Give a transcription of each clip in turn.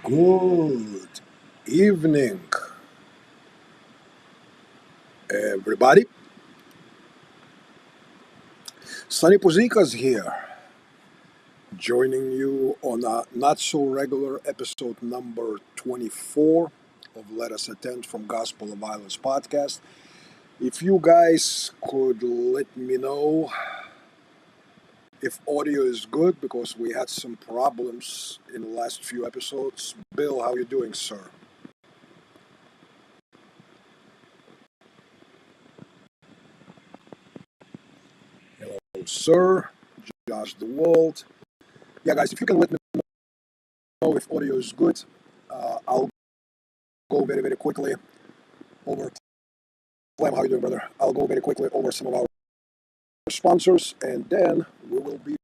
Good evening, everybody. Sunny Puzikas here, joining you on a not so regular episode number 24 of Let Us Attend from Gospel of Violence podcast. If you guys could let me know if audio is good, because we had some problems in the last few episodes. Bill, how you doing, sir? Hello, sir. Josh DeWalt. Yeah, guys, if you can let me know if audio is good, I'll go very, very quickly over. Clem, how you doing, brother? I'll go very quickly over some of our sponsors, and then we will be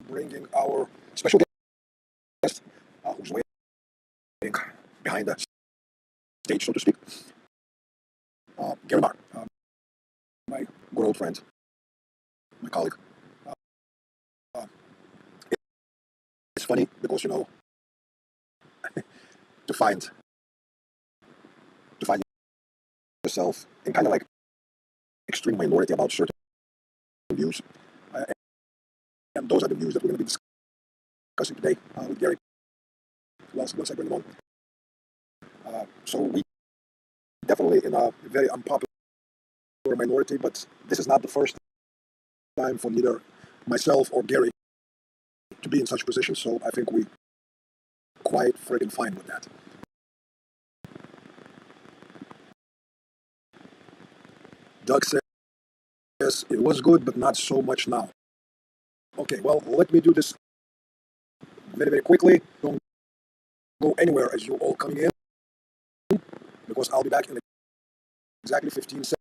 bringing our special guest, who's waiting behind the stage, so to speak, Gary Marr, my good old friend, my colleague. Uh, it's funny because to find to find yourself in kind of like extreme minority about certain views, uh, and those are the views that we're going to be discussing today with Gary. Once I bring them on, so we definitely in a very unpopular minority, but this is not the first time for neither myself or Gary to be in such a position. So I think we quite friggin' fine with that. Doug says it was good, but not so much now. Okay, well, let me do this very, very quickly. Don't go anywhere as you all coming in, because I'll be back in exactly 15 seconds.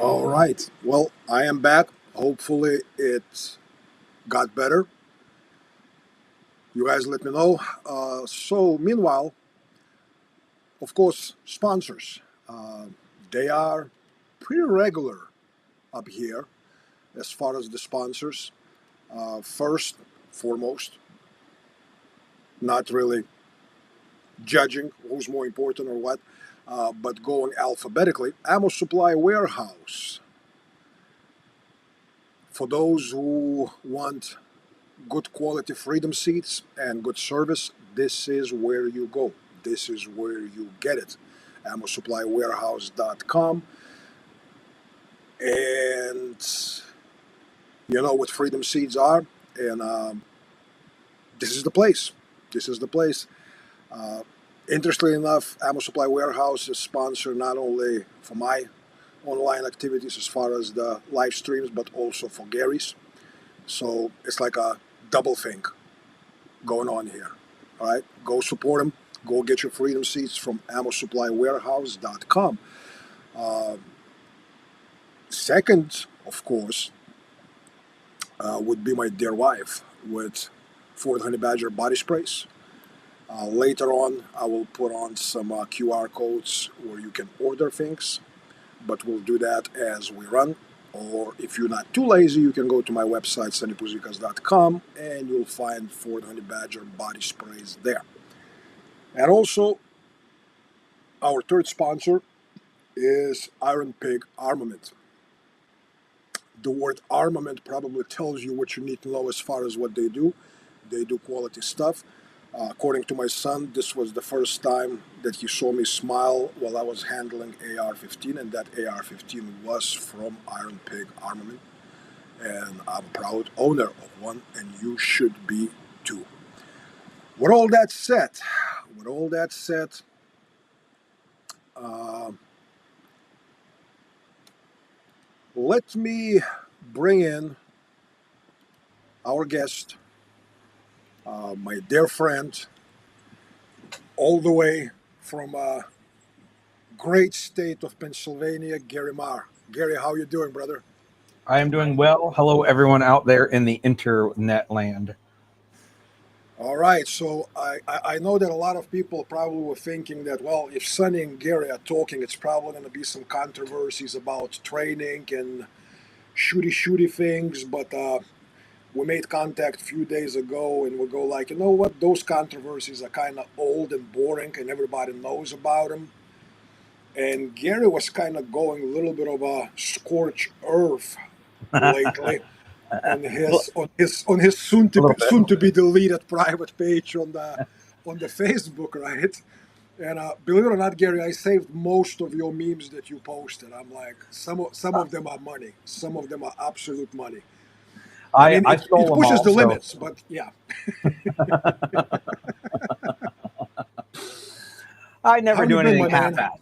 All right. Well, I am back. Hopefully it got better. You guys let me know. So meanwhile, of course, sponsors. Uh, they are pretty regular up here as far as the sponsors. First, foremost, not really judging who's more important or what, but going alphabetically. Ammo Supply Warehouse. For those who want good quality freedom seats and good service, this is where you go. This is where you get it. AmmoSupplyWarehouse.com. And you know what freedom seats are. And this is the place. This is the place. Uh, Interestingly enough, Ammo Supply Warehouse is sponsored not only for my online activities as far as the live streams, but also for Gary's. So it's like a double thing going on here. All right, go support them. Go get your freedom seats from AmmoSupplyWarehouse.com. Uh, Second, of course, would be my dear wife with Ford Honey Badger body sprays. Later on, I will put on some QR codes where you can order things, but we'll do that as we run. Or if you're not too lazy, you can go to my website, sunnypuzikas.com, and you'll find Ford Honey Badger body sprays there. And also, our third sponsor is Iron Pig Armament. The word armament probably tells you what you need to know as far as what they do. They do quality stuff. According to my son, this was the first time that he saw me smile while I was handling AR-15, and that AR-15 was from Iron Pig Armament. And I'm a proud owner of one, and you should be too. With all that said, with all that said, uh, let me bring in our guest, my dear friend, all the way from great state of Pennsylvania, Gary Marr. Gary, how you doing, brother? I am doing well. Hello, everyone out there in the internet land. All right, so I know that a lot of people probably were thinking that, well, if Sonny and Gary are talking, it's probably going to be some controversies about training and shooty things, but we made contact a few days ago and we go like, you know what, those controversies are kind of old and boring and everybody knows about them. And Gary was kind of going a little bit of a scorched earth lately Well, on his a little soon to bit. be deleted private page on the Facebook, right? And believe it or not, Gary, I saved most of your memes that you posted. I'm like, some of them are money, some of them are absolute money. I mean, I it stole them pushes all. the So limits, but yeah. I How never you do been, anything my man? half-assed.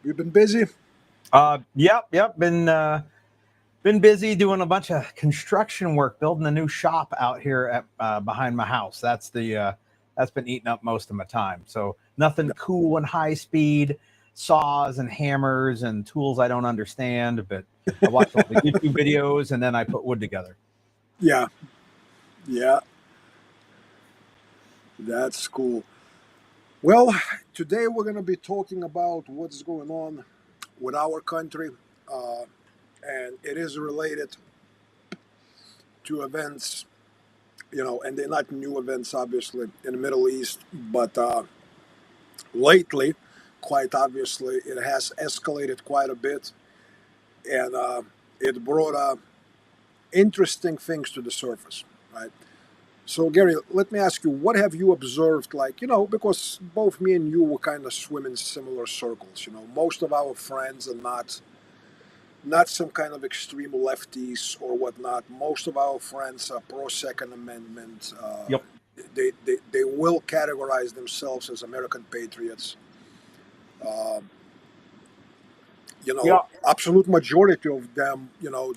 You've been busy? Yep. Been busy doing a bunch of construction work, building a new shop out here at behind my house. That's been eating up most of my time. So nothing cool and high speed, saws and hammers and tools I don't understand. But I watch all the YouTube videos and then I put wood together. Yeah, yeah, that's cool. Well, today we're going to be talking about what's going on with our country, uh, and it is related to events, and they're not new events, obviously, in the Middle East, but lately, quite obviously, it has escalated quite a bit, and it brought interesting things to the surface, right? So, Gary, let me ask you, what have you observed? Like, because both me and you were kind of swim in similar circles. Most of our friends are not some kind of extreme lefties or whatnot. Most of our friends are pro Second Amendment. Yep. They will categorize themselves as American patriots. Uh, Yeah. Absolute majority of them,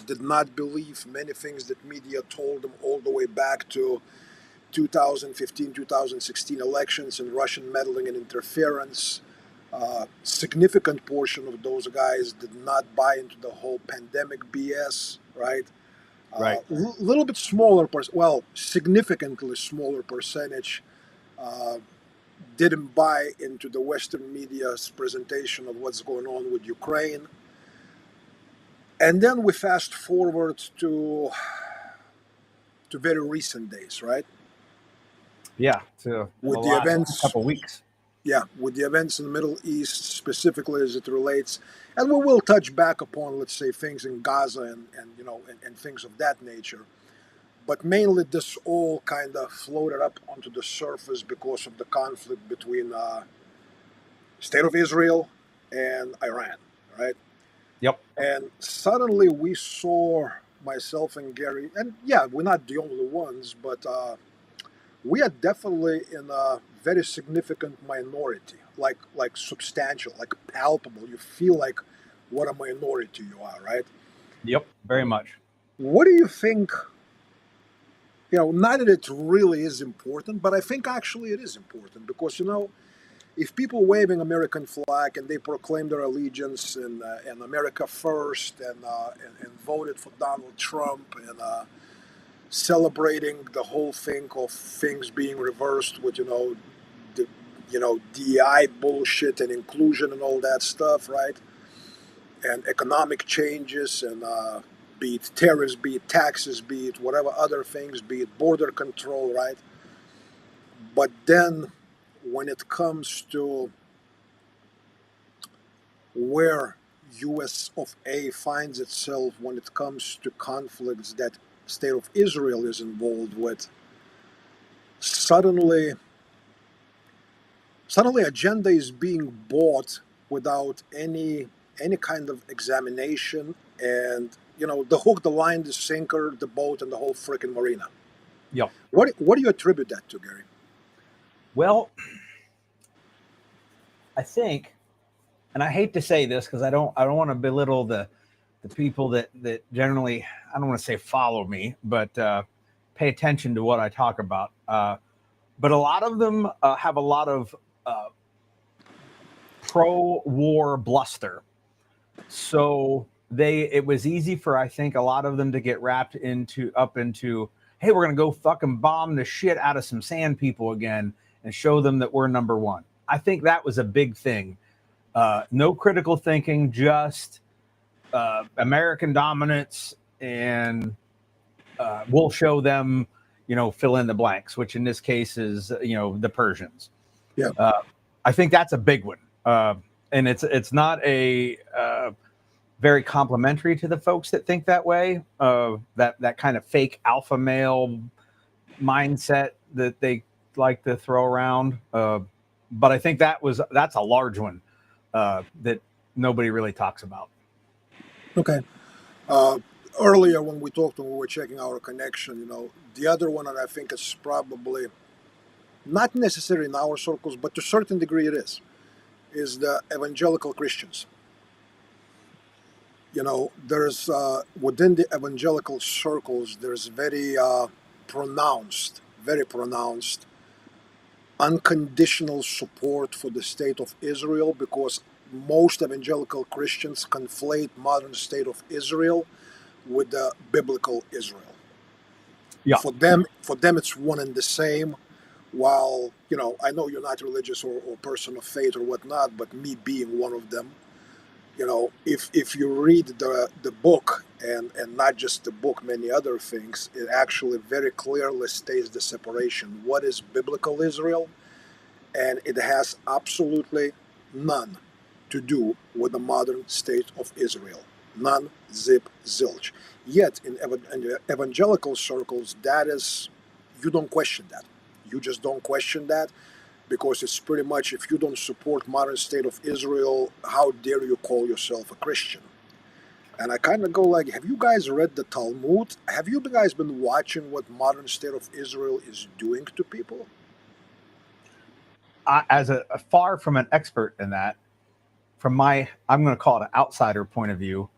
did not believe many things that media told them all the way back to 2015, 2016 elections and Russian meddling and interference. Significant portion of those guys did not buy into the whole pandemic BS, right? Right. Little bit smaller, significantly smaller percentage didn't buy into the Western media's presentation of what's going on with Ukraine. And then we fast forward to very recent days, right? Yeah. To the With the last events couple weeks. Yeah, with the events in the Middle East, specifically as it relates, and we will touch back upon, let's say, things in Gaza and things of that nature. But mainly, this all kind of floated up onto the surface because of the conflict between State of Israel and Iran, right? Yep. And suddenly we saw myself and Gary, and yeah, we're not the only ones, but we are definitely in a very significant minority, like substantial, like palpable. You feel like what a minority you are, right? Yep. Very much. What do you think? Not that it really is important, but I think actually it is important because if people waving American flag and they proclaim their allegiance and America first and voted for Donald Trump and celebrating the whole thing of things being reversed with the, DI bullshit and inclusion and all that stuff, right? And economic changes and be it tariffs, be it taxes, be it whatever other things, be it border control, right? But then when it comes to where US of A finds itself when it comes to conflicts that State of Israel is involved with, suddenly agenda is being bought without any kind of examination and the hook, the line, the sinker, the boat, and the whole freaking marina. Yep. What do you attribute that to, Gary? Well, I think, and I hate to say this because I don't want to belittle the people that generally, I don't want to say follow me, but pay attention to what I talk about. but a lot of them have a lot of pro-war bluster. So it was easy for, I think, a lot of them to get wrapped into, hey, we're gonna go fucking bomb the shit out of some sand people again and show them that we're number one. I think that was a big thing. No critical thinking, just American dominance, and we'll show them, fill in the blanks, which in this case is, the Persians. Yeah. I think that's a big one. And it's not a very complimentary to the folks that think that way. That kind of fake alpha male mindset that they like to throw around. But I think that's a large one that nobody really talks about. Okay. Earlier when we talked, when we were checking our connection, the other one that I think is probably not necessarily in our circles, but to a certain degree it is the evangelical Christians. There's within the evangelical circles, there's very pronounced unconditional support for the state of Israel, because most evangelical Christians conflate modern state of Israel with the biblical Israel. Yeah. For them, it's one and the same. While I know you're not religious or person of faith or whatnot, but me being one of them, if you read the book and not just the book, many other things, it actually very clearly states the separation. What is biblical Israel? And it has absolutely none to do with the modern state of Israel. None, zip, zilch. Yet in evangelical circles, that is, you don't question that. You just don't question that, because it's pretty much, if you don't support modern state of Israel, how dare you call yourself a Christian? And I kind of go like, have you guys read the Talmud? Have you guys been watching what modern state of Israel is doing to people? As a far from an expert in that, from my, I'm going to call it an outsider point of view,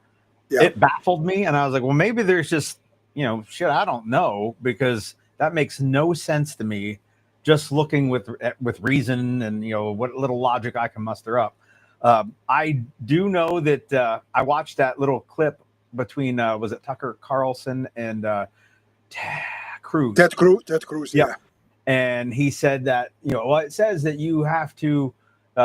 Yeah. It baffled me. And I was like, well, maybe there's just, shit, I don't know, because that makes no sense to me, just looking with reason and, what little logic I can muster up. I do know that I watched that little clip between, was it Tucker Carlson and Cruz? Ted Cruz, yeah. And he said that, it says that you have to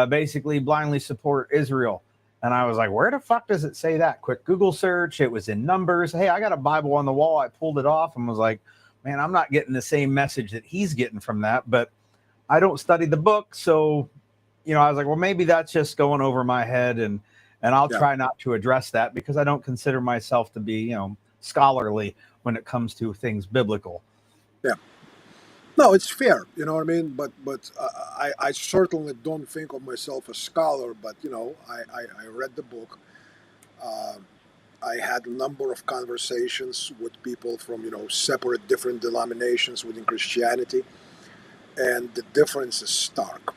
basically blindly support Israel. And I was like, where the fuck does it say that? Quick Google search. It was in Numbers. Hey, I got a Bible on the wall. I pulled it off and was like, man, I'm not getting the same message that he's getting from that. But I don't study the book. So, I was like, well, maybe that's just going over my head. And I'll try not to address that, because I don't consider myself to be, scholarly when it comes to things biblical. Yeah. No, it's fair, you know what I mean? But I certainly don't think of myself as a scholar, but, I read the book. I had a number of conversations with people from, separate different denominations within Christianity, and the difference is stark,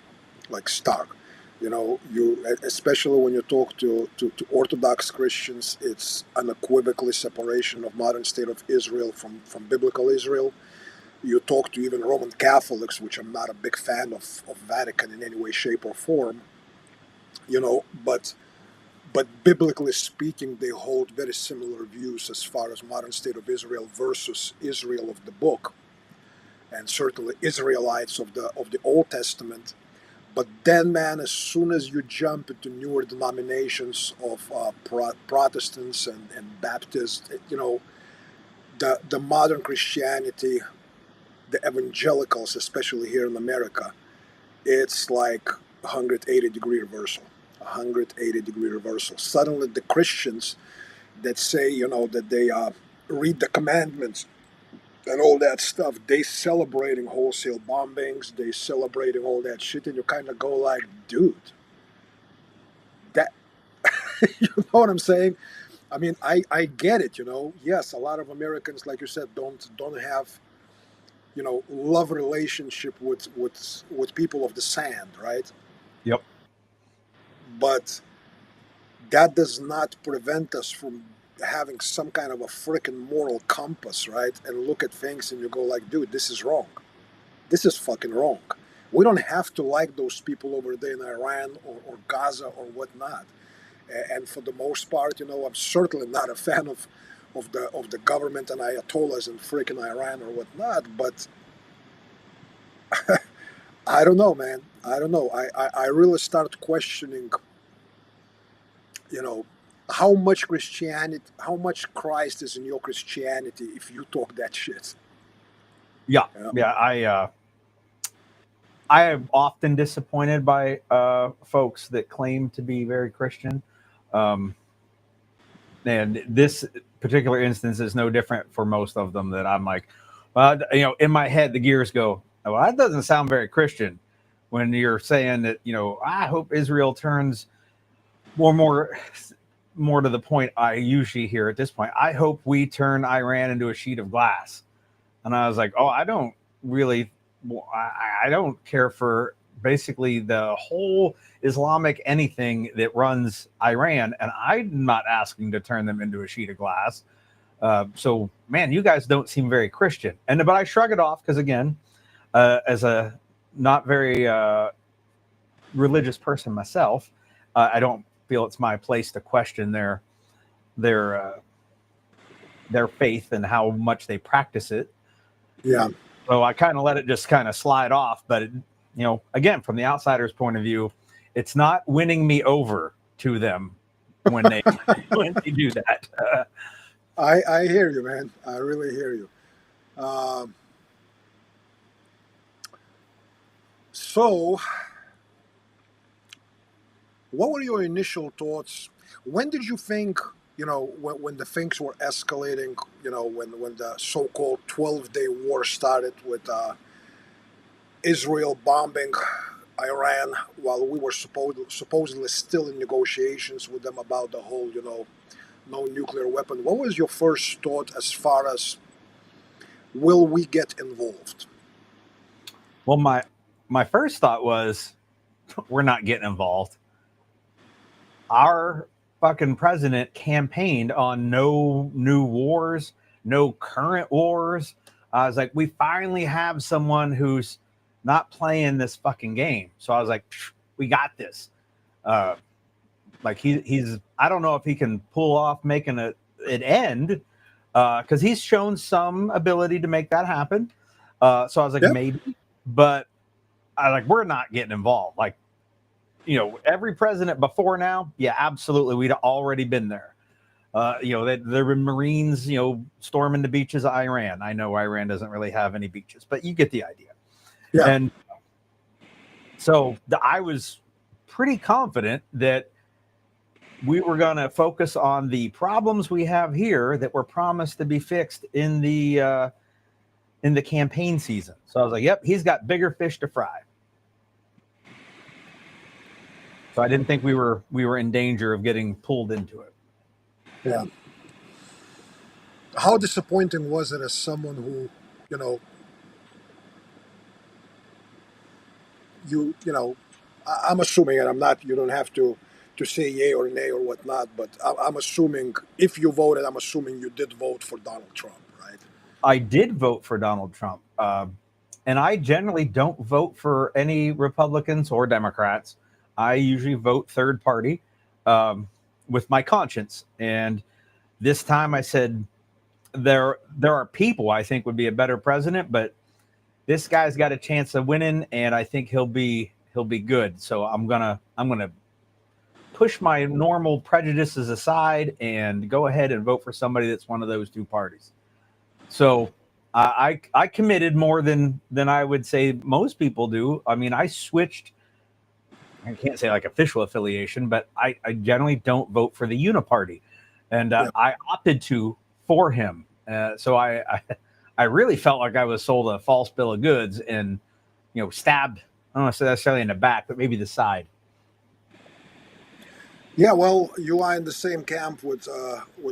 like stark. You especially when you talk to Orthodox Christians, it's unequivocally separation of modern state of Israel from biblical Israel. You talk to even Roman Catholics, which I'm not a big fan of Vatican in any way, shape, or form, but biblically speaking, they hold very similar views as far as modern state of Israel versus Israel of the book, and certainly Israelites of the Old Testament. But then, man, as soon as you jump into newer denominations of Protestants and Baptists, the modern Christianity, the evangelicals, especially here in America, it's like 180-degree reversal. 180-degree reversal. Suddenly, the Christians that say, that they read the commandments and all that stuff, they celebrating wholesale bombings, they celebrating all that shit, and you kind of go like, dude, that, you know what I'm saying? I mean, I get it, Yes, a lot of Americans, like you said, don't have, love relationship with people of the sand, right? Yep. But that does not prevent us from having some kind of a freaking moral compass, right? And look at things and you go like, dude, this is wrong. This is fucking wrong. We don't have to like those people over there in Iran or Gaza or whatnot. And for the most part, I'm certainly not a fan of the government and ayatollahs in freaking Iran or whatnot. But I don't know, man. I don't know. I really start questioning, you know, how much Christ is in your Christianity if you talk that shit. Yeah, You know? yeah. I am often disappointed by folks that claim to be very Christian. Um, and this particular instance is no different for most of them. That I'm like, well, in my head the gears go, well, that doesn't sound very Christian. When you're saying that, I hope Israel turns more to the point I usually hear at this point. I hope we turn Iran into a sheet of glass. And I was like, oh, I don't really, I don't care for basically the whole Islamic anything that runs Iran, and I'm not asking to turn them into a sheet of glass. So, man, you guys don't seem very Christian. But I shrug it off because, again, as a not very religious person myself, I don't feel it's my place to question their faith and how much they practice it. Yeah. So I kind of let it just kind of slide off. But, again, from the outsider's point of view, it's not winning me over to them when they when they do that. I hear you, man. I really hear you. So, what were your initial thoughts? When did you think, when the things were escalating, when the so-called 12-day war started with Israel bombing Iran while we were supposedly still in negotiations with them about the whole, no nuclear weapon. What was your first thought as far as will we get involved? Well, my first thought was we're not getting involved. Our fucking president campaigned on no new wars, no current wars. I was like, we finally have someone who's not playing this fucking game. So I was like, we got this. Like he's I don't know if he can pull off making it end because he's shown some ability to make that happen. So I was like, Yeah. maybe, but we're not getting involved. Like, every president before now, yeah, absolutely, we'd already been there. There were Marines, storming the beaches of Iran. I know Iran doesn't really have any beaches, but you get the idea. Yeah. And so I was pretty confident that we were going to focus on the problems we have here that were promised to be fixed in the campaign season. So I was like, yep, he's got bigger fish to fry. So I didn't think we were in danger of getting pulled into it. Yeah. How disappointing was it as someone who, you know, I'm assuming, and I'm not. You don't have to say yay or nay or whatnot, but I'm assuming if you voted, I'm assuming you did vote for Donald Trump, right? I did vote for Donald Trump, and I generally don't vote for any Republicans or Democrats. I usually vote third party with my conscience. And this time, I said there are people I think would be a better president, but this guy's got a chance of winning, and I think he'll be good. So I'm gonna push my normal prejudices aside and go ahead and vote for somebody that's one of those two parties. So I committed more than I would say most people do. I mean, I switched. I can't say like official affiliation, but I generally don't vote for the Uniparty, and Yeah. I opted to for him. So I really felt like I was sold a false bill of goods and stabbed. I don't want to say necessarily in the back, but maybe the side. Yeah, well, you are in the same camp with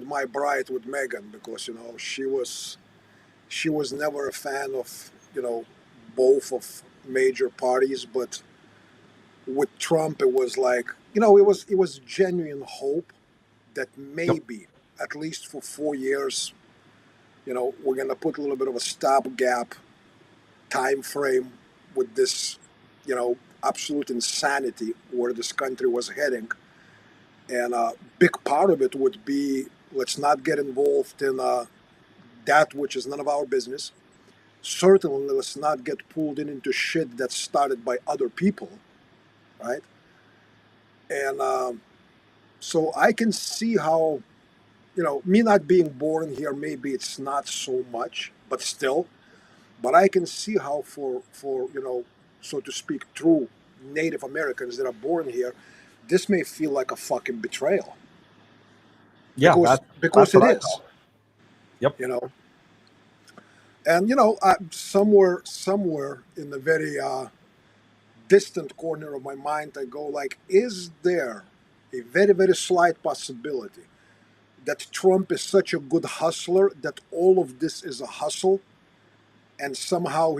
my bride, with Megan, because she was never a fan of both of major parties, but with Trump, it was like it was genuine hope that Yep. maybe at least for 4 years, we're gonna put a little bit of a stopgap time frame with this, absolute insanity where this country was heading. And a big part of it would be, let's not get involved in that which is none of our business. Certainly, let's not get pulled into shit that's started by other people, right? And so I can see how, me not being born here, maybe it's not so much, but still, but I can see how for so to speak, true Native Americans that are born here, this may feel like a fucking betrayal Yeah, because that's it what I is, felt. Yep. you know. And somewhere in the very distant corner of my mind, I go like, is there a very very slight possibility that Trump is such a good hustler that all of this is a hustle, and somehow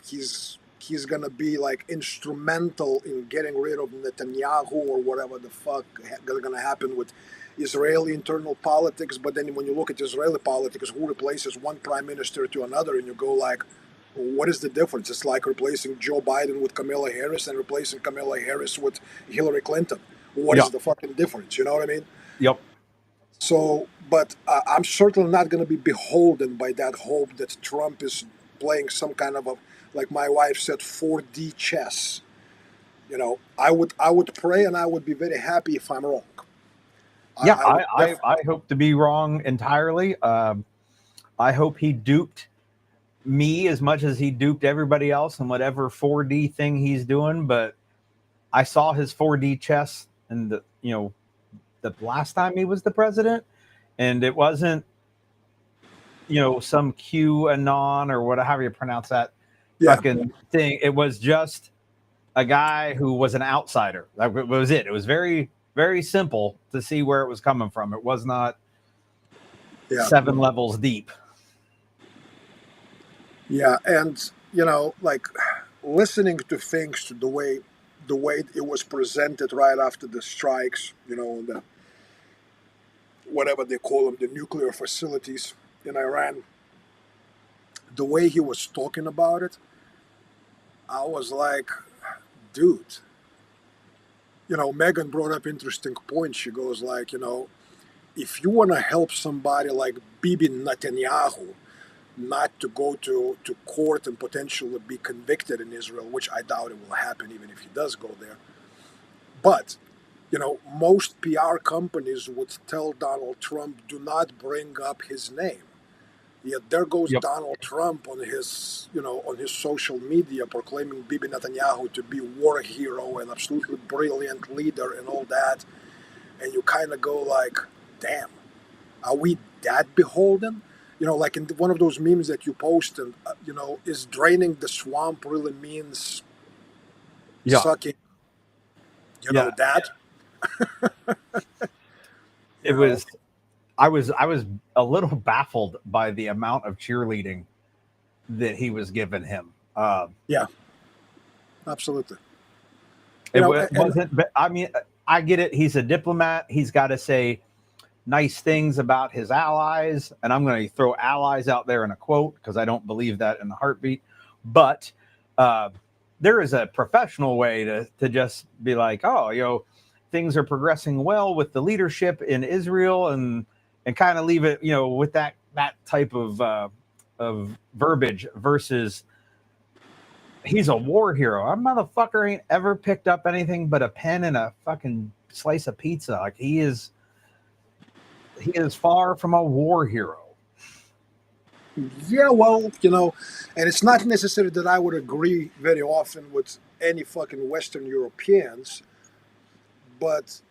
he's gonna be like instrumental in getting rid of Netanyahu or whatever the fuck gonna happen with Israeli internal politics. But then when you look at Israeli politics, who replaces one prime minister to another, and you go like, what is the difference? It's like replacing Joe Biden with Kamala Harris and replacing Kamala Harris with Hillary Clinton. What Yeah. is the fucking difference? You know what I mean? Yep. So, but I'm certainly not going to be beholden by that hope that Trump is playing some kind of a, like my wife said, 4D chess. I would pray and I would be very happy if I'm wrong. I, Yeah, I would I hope to be wrong entirely. I hope he duped me as much as he duped everybody else in whatever 4D thing he's doing. But I saw his 4D chess and the last time he was the president, and it wasn't some QAnon or whatever you pronounce that yeah, fucking thing. It was just a guy who was an outsider. That was it. It was very very simple to see where it was coming from. It was not yeah, 7 levels deep. yeah, and like listening to things to the way it was presented right after the strikes, the whatever they call them, the nuclear facilities in Iran, the way he was talking about it, I was like, dude, Megan brought up interesting points. She goes like, if you want to help somebody like Bibi Netanyahu not to go to court and potentially be convicted in Israel, which I doubt it will happen even if he does go there. But, most PR companies would tell Donald Trump, do not bring up his name. Yet there goes Yep. Donald Trump on his social media proclaiming Bibi Netanyahu to be war hero and absolutely brilliant leader and all that. And you kind of go like, damn, are we that beholden? Like in one of those memes that you post, and is draining the swamp really means Yeah. sucking, Yeah. that, It you know? was. I was a little baffled by the amount of cheerleading that he was giving him. Yeah, absolutely. It And wasn't. But I mean, I get it. He's a diplomat. He's got to say nice things about his allies, and I'm going to throw allies out there in a quote because I don't believe that in a heartbeat. But uh, there is a professional way to just be like, oh, things are progressing well with the leadership in Israel, and kind of leave it, with that type of verbiage versus he's a war hero. Our motherfucker ain't ever picked up anything but a pen and a fucking slice of pizza. Like he is far from a war hero. yeah, well, and it's not necessary that I would agree very often with any fucking Western Europeans, but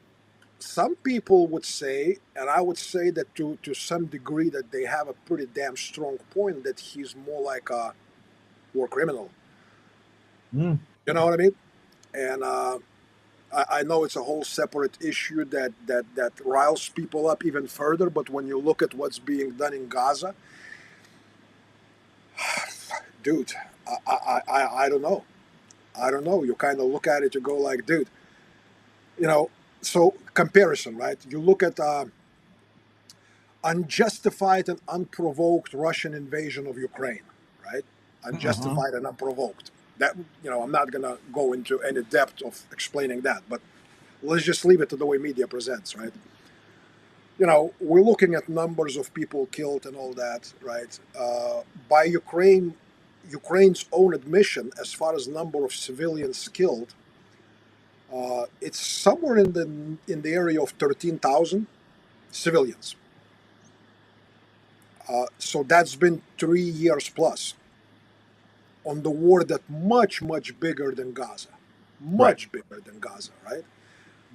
some people would say, and I would say that to some degree that they have a pretty damn strong point that he's more like a war criminal. Mm. You know what I mean? And I know it's a whole separate issue that riles people up even further. But when you look at what's being done in Gaza, dude, I don't know. I don't know. You kind of look at it, you go like, dude, So comparison, right? You look at unjustified and unprovoked Russian invasion of Ukraine, right? Unjustified and unprovoked. That, I'm not gonna go into any depth of explaining that, but let's just leave it to the way media presents, right? We're looking at numbers of people killed and all that, right? By Ukraine's own admission, as far as number of civilians killed, it's somewhere in the area of 13,000 civilians. So that's been 3 years plus on the war that much bigger than Gaza, Right. much bigger than Gaza, right?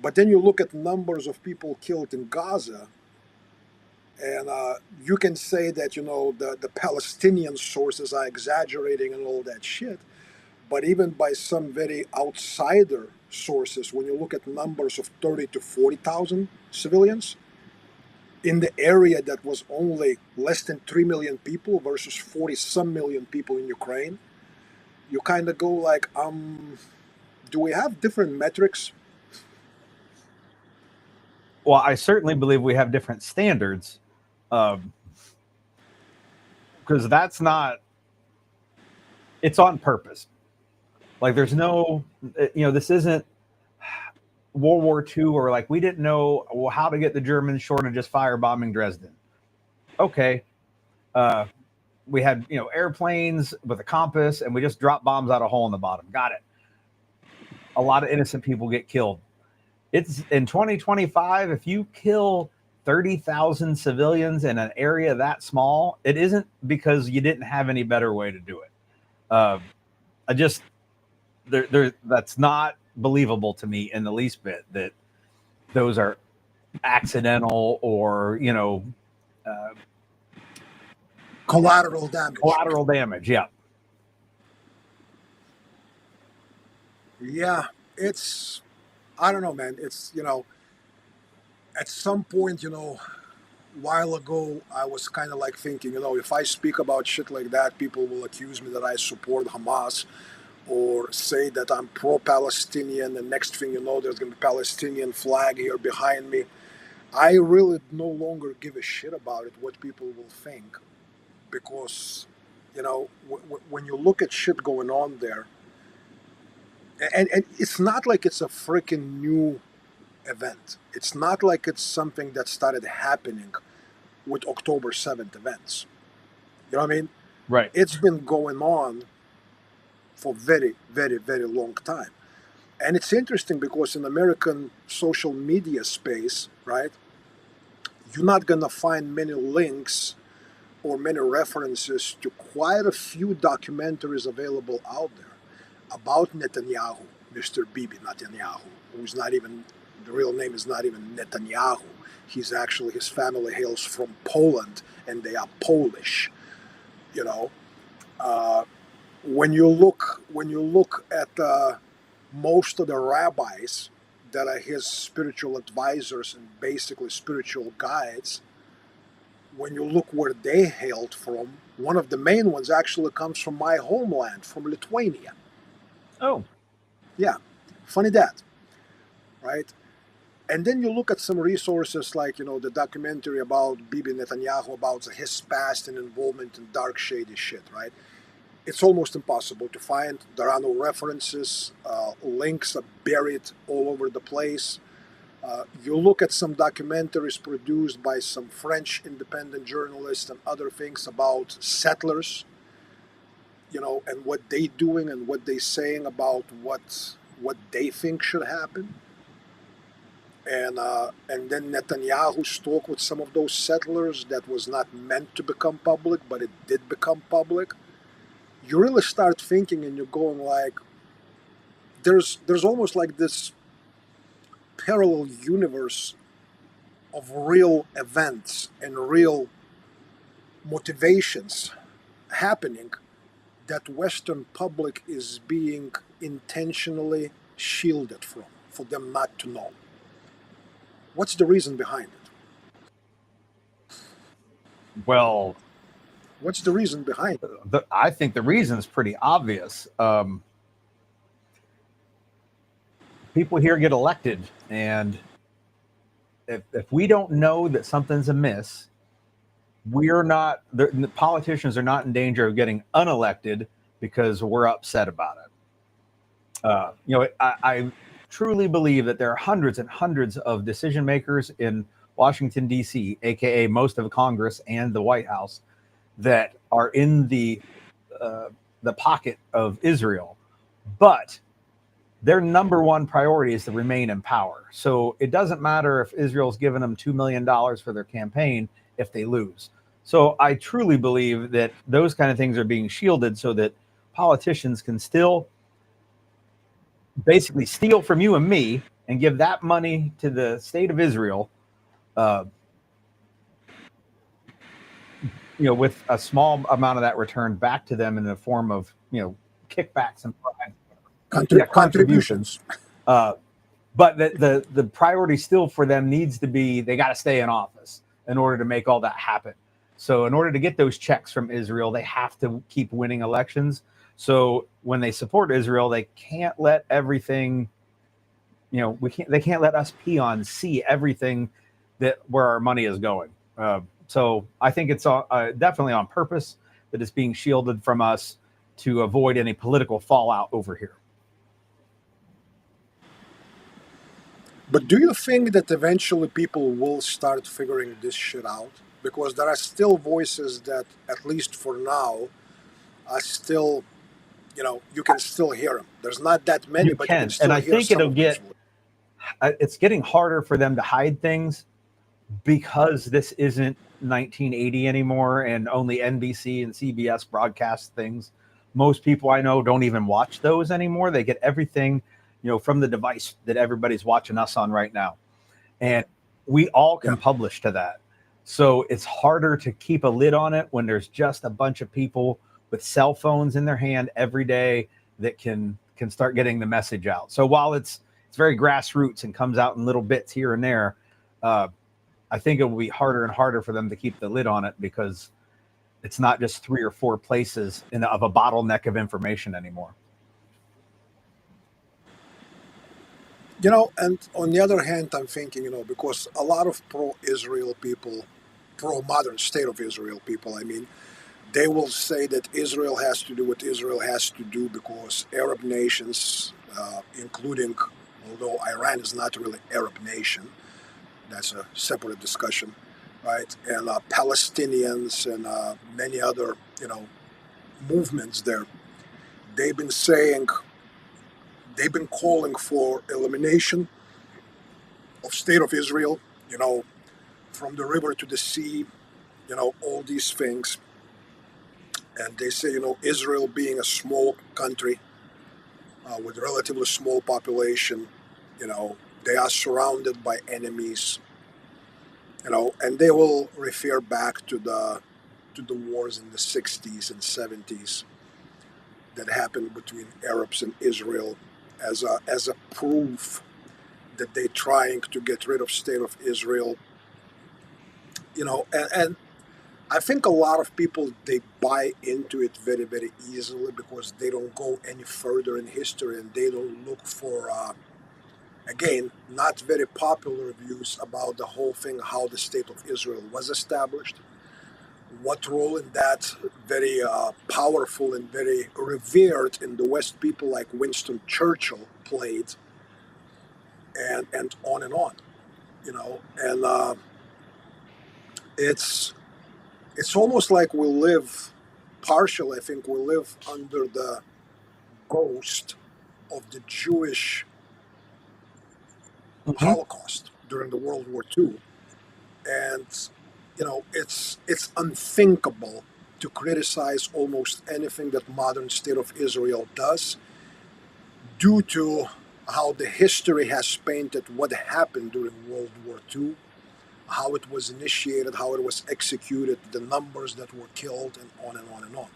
But then you look at numbers of people killed in Gaza, and you can say that the Palestinian sources are exaggerating and all that shit. But even by some very outsider sources, when you look at numbers of 30 to 40,000 civilians in the area that was only less than 3 million people versus 40 some million people in Ukraine, you kind of go like, do we have different metrics? Well, I certainly believe we have different standards, because that's not. It's on purpose. Like there's no, this isn't World War II, or like we didn't know how to get the Germans short of just firebombing Dresden. Okay, we had airplanes with a compass, and we just dropped bombs out a hole in the bottom. Got it. A lot of innocent people get killed. It's in 2025. If you kill 30,000 civilians in an area that small, it isn't because you didn't have any better way to do it. I just that's not believable to me in the least bit that those are accidental or Collateral damage. collateral damage. Yeah. Yeah, I don't know, man. It's, at some point, while ago, I was kind of like thinking, if I speak about shit like that, people will accuse me that I support Hamas or say that I'm pro-Palestinian. And next thing you know, there's going to be a Palestinian flag here behind me. I really no longer give a shit about it, what people will think. Because, when you look at shit going on there, and it's not like it's a freaking new event. It's not like it's something that started happening with October 7th events. You know what I mean? Right. It's been going on for very long time. And it's interesting because in American social media space, right, you're not going to find many links or many references to quite a few documentaries available out there about Netanyahu, Mr. Bibi Netanyahu, who's not even, the real name is not even Netanyahu. He's actually, his family hails from Poland and they are Polish. You know, when you look at most of the rabbis that are his spiritual advisors and basically spiritual guides, when you look where they hailed from, one of the main ones actually comes from my homeland, from Lithuania. Oh, Yeah, funny that, right? And then you look at some resources like, the documentary about Bibi Netanyahu, about his past and involvement in dark, shady shit, right? It's almost impossible to find. There are no references. Links are buried all over the place. You look at some documentaries produced by some French independent journalists and other things about settlers, and what they doing and what they saying about what they think should happen. And then Netanyahu's talk with some of those settlers that was not meant to become public, but it did become public. You really start thinking, and you're going like, there's almost like this parallel universe of real events and real motivations happening that Western public is being intentionally shielded from, for them not to know. What's the reason behind it? well, What's the reason behind it? I think the reason is pretty obvious. People here get elected, and if we don't know that something's amiss, we're not, the politicians are not in danger of getting unelected because we're upset about it. I truly believe that there are hundreds and hundreds of decision makers in Washington, D.C., aka most of Congress and the White House, that are in the pocket of Israel, but their number one priority is to remain in power. So it doesn't matter if Israel's given them $2 million for their campaign if they lose. So I truly believe that those kind of things are being shielded so that politicians can still basically steal from you and me and give that money to the state of Israel, uh, with a small amount of that returned back to them in the form of, kickbacks and contributions. Contributions. Uh, but the priority still for them needs to be, they got to stay in office in order to make all that happen. So in order to get those checks from Israel, they have to keep winning elections. So when they support Israel, they can't let everything, they can't let us peons see everything that where our money is going. So I think it's definitely on purpose that it's being shielded from us to avoid any political fallout over here. But do you think that eventually people will start figuring this shit out? Because there are still voices that, at least for now, are still, you can still hear them. There's not that many, You but you can can, and still I hear think some it'll of those get. voices. It's getting harder for them to hide things because this isn't 1980 anymore, and only NBC and CBS broadcast things. Most people I know don't even watch those anymore. They get everything, from the device that everybody's watching us on right now, and we all Yeah. can publish to that. So it's harder to keep a lid on it when there's just a bunch of people with cell phones in their hand every day that can start getting the message out. So while it's very grassroots and comes out in little bits here and there, uh, I think it will be harder and harder for them to keep the lid on it because it's not just 3 or 4 places of a bottleneck of information anymore. And on the other hand, I'm thinking, because a lot of pro Israel people, pro modern state of Israel people, I mean, they will say that Israel has to do what Israel has to do because Arab nations, including, although Iran is not really Arab nation, that's a separate discussion, right? And Palestinians and many other, movements there, they've been saying, they've been calling for elimination of state of Israel, you know, from the river to the sea, all these things. And they say, Israel being a small country with a relatively small population, they are surrounded by enemies, and they will refer back to the wars in the 60s and 70s that happened between Arabs and Israel as a proof that they're trying to get rid of state of Israel, and I think a lot of people, they buy into it very, very easily because they don't go any further in history and they don't look for, again, not very popular views about the whole thing, how the state of Israel was established, what role in that very powerful and very revered in the West people like Winston Churchill played, and on and on, and it's it's almost like we live partially, I think we live under the ghost of the Jewish Mm-hmm. Holocaust during the World War II. And, it's unthinkable to criticize almost anything that modern state of Israel does due to how the history has painted what happened during World War II, how it was initiated, how it was executed, the numbers that were killed, and on and on and on.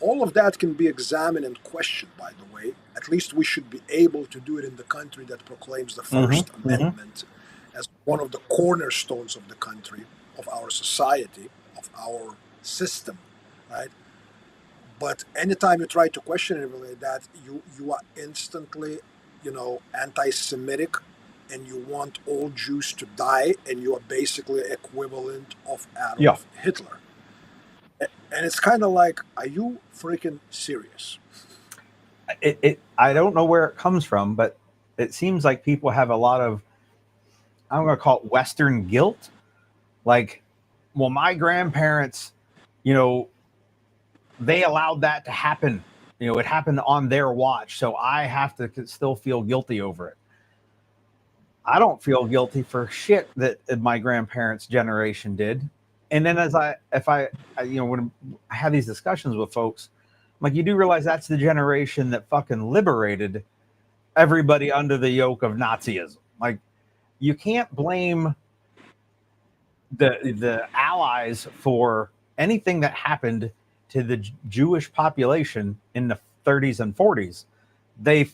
All of that can be examined and questioned, by the way. At least we should be able to do it in the country that proclaims the First Mm-hmm. Mm-hmm. Amendment as one of the cornerstones of the country, of our society, of our system, right? But anytime you try to question it like that, you are instantly, anti-Semitic, and you want all Jews to die, and you are basically equivalent of Yeah. Adolf Hitler. And it's kind of like, are you freaking serious? I don't know where it comes from, but it seems like people have a lot of, I'm going to call it Western guilt. Like, well, my grandparents, you know, they allowed that to happen. You know, it happened on their watch, so I have to still feel guilty over it. I don't feel guilty for shit that my grandparents' generation did. And then if you know, when I have these discussions with folks, I'm like, you do realize that's the generation that fucking liberated everybody under the yoke of Nazism. Like, you can't blame the Allies for anything that happened to the Jewish population in the 30s and 40s. They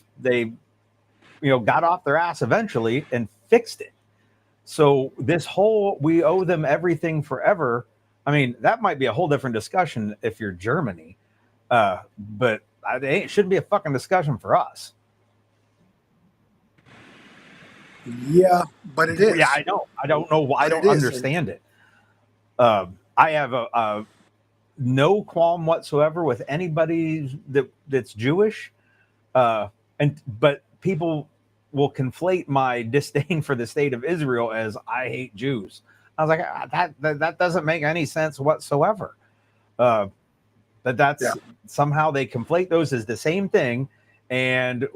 got off their ass eventually and fixed it. So this whole we owe them everything forever. I mean, that might be a whole different discussion if you're Germany, but it shouldn't be a fucking discussion for us. Yeah, but it is. Yeah, I know. I don't know. I don't understand it. I have a no qualm whatsoever with anybody that's Jewish, but people will conflate my disdain for the state of Israel as I hate Jews. I was like, that doesn't make any sense whatsoever. But that's somehow they conflate those as the same thing, and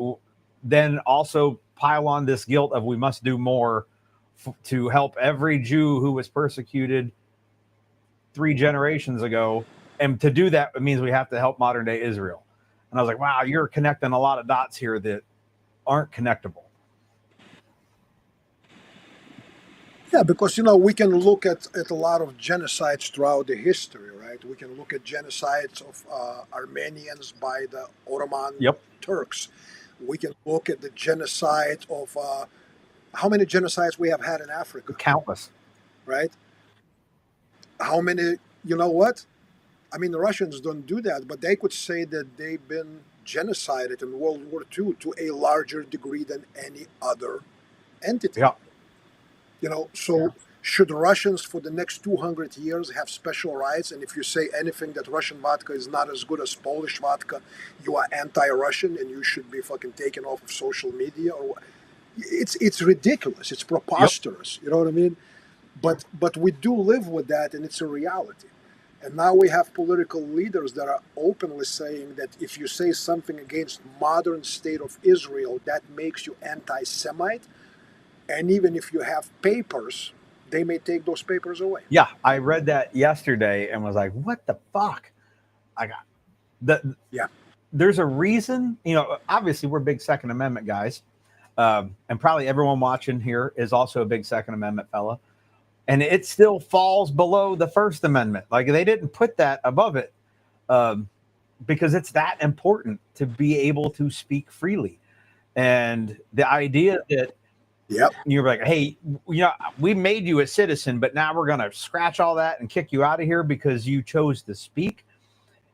then also pile on this guilt of we must do more to help every Jew who was persecuted 3 generations ago. And to do that, it means we have to help modern day Israel. And I was like, wow, you're connecting a lot of dots here that aren't connectable. Yeah, because we can look at a lot of genocides throughout the history, right? We can look at genocides of Armenians by the Ottoman Turks. We can look at the genocide of how many genocides we have had in Africa? Countless. Right? How many, you know what? I mean, the Russians don't do that, but they could say that they've been genocided in World War II to a larger degree than any other entity. Yeah. So should Russians for the next 200 years have special rights? And if you say anything that Russian vodka is not as good as Polish vodka, you are anti-Russian and you should be fucking taken off of social media? Or it's ridiculous. It's preposterous. You know what I mean? But we do live with that, and it's a reality. And now we have political leaders that are openly saying that if you say something against modern state of Israel, that makes you anti-Semite. And even if you have papers, they may take those papers away. Yeah, I read that yesterday and was like, what the fuck? There's a reason, obviously we're big Second Amendment guys. And probably everyone watching here is also a big Second Amendment fella. And it still falls below the First Amendment. Like, they didn't put that above it because it's that important to be able to speak freely. And the idea that you're like, hey, we made you a citizen, but now we're going to scratch all that and kick you out of here because you chose to speak.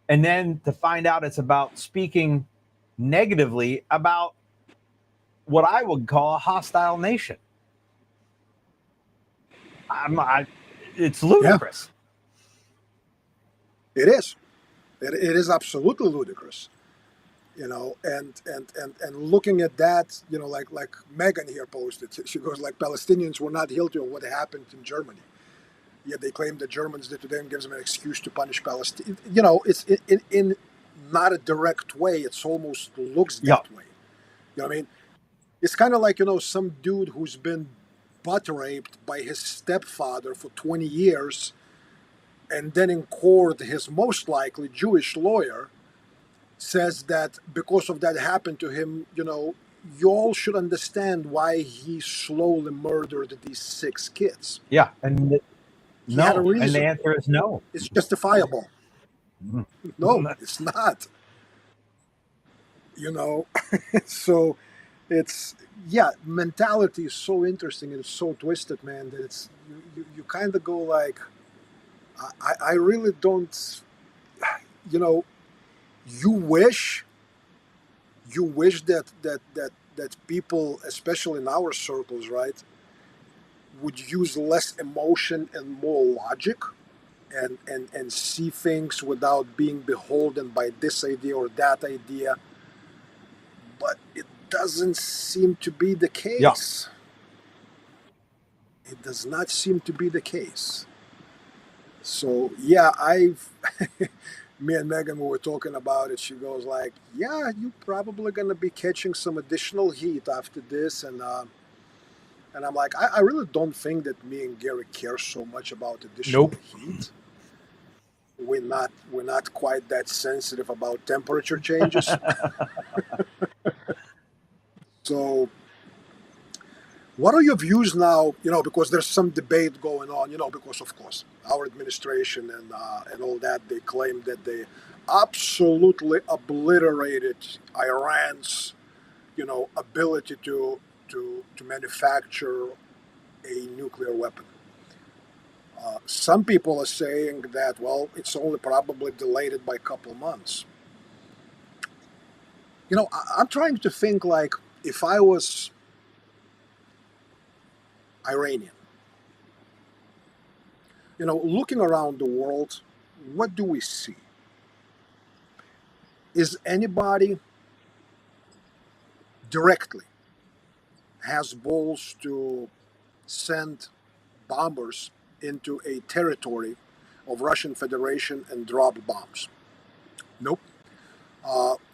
And then to find out it's about speaking negatively about what I would call a hostile nation. It's ludicrous. Yeah. It is. It is absolutely ludicrous. And looking at that, like Megan here posted, she goes like, Palestinians were not guilty of what happened in Germany. Yet they claim the Germans did to them, gives them an excuse to punish Palestine. It's in not a direct way. It's almost looks that way. You know what I mean? It's kind of like, some dude who's been butt raped by his stepfather for 20 years, and then in court, his most likely Jewish lawyer says that because of that happened to him, you all should understand why he slowly murdered these 6 kids. Yeah, and had a reason. And the answer is no. It's justifiable. No, it's not. So it's mentality is so interesting and it's so twisted, man, that it's you kind of go like, I really don't, you wish that people, especially in our circles, right, would use less emotion and more logic and see things without being beholden by this idea or that idea. But it doesn't seem to be the Yeah. case. It does not seem to be the case. So yeah, I've me and Megan, we were talking about it. She goes like, "Yeah, you probably gonna be catching some additional heat after this," and I'm like, I really don't think that me and Gary care so much about additional Nope. heat. We're not quite that sensitive about temperature changes. So, what are your views now? Because there's some debate going on. Because of course our administration and all that, they claim that they absolutely obliterated Iran's ability to manufacture a nuclear weapon. Some people are saying that, well, it's only probably delayed it by a couple of months. I'm trying to think like if I was Iranian, looking around the world, what do we see? Is anybody directly has balls to send bombers into a territory of Russian Federation and drop bombs? Nope.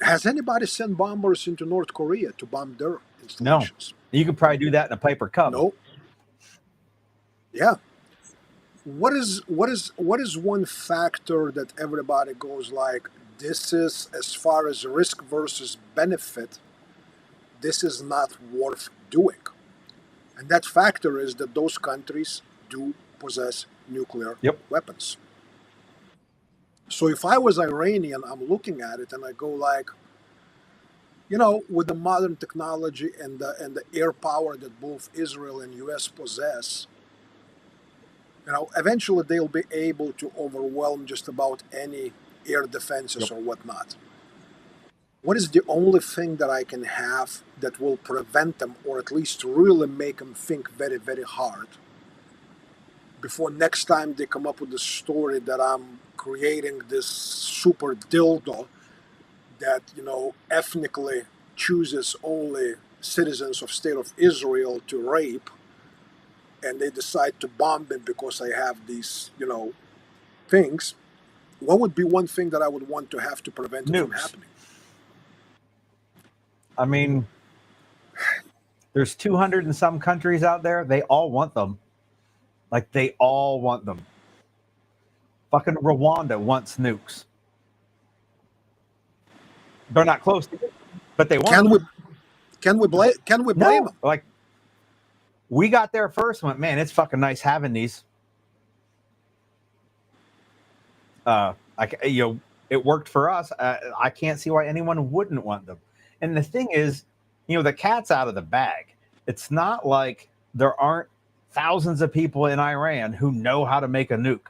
Has anybody sent bombers into North Korea to bomb their No. installations? You could probably do that in a paper cup. No. Yeah. What is one factor that everybody goes like, this is, as far as risk versus benefit, this is not worth doing? And that factor is that those countries do possess nuclear Yep. weapons. So if I was Iranian, I'm looking at it and I go like, with the modern technology and the air power that both Israel and US possess, eventually they'll be able to overwhelm just about any air defenses Yep. or whatnot. What is the only thing that I can have that will prevent them, or at least really make them think very, very hard before next time they come up with the story that I'm creating this super dildo that, ethnically chooses only citizens of state of Israel to rape, and they decide to bomb it because I have these, things. What would be one thing that I would want to have to prevent it from Nukes. happening? I mean, there's 200 and some countries out there. They all want them. Like, they all want them. Fucking Rwanda wants nukes. They're not close to it, but they want Can them. we blame No, them? like, we got there first and went, man, it's fucking nice having these. It worked for us. I can't see why anyone wouldn't want them. And the thing is, the cat's out of the bag. It's not like there aren't thousands of people in Iran who know how to make a nuke.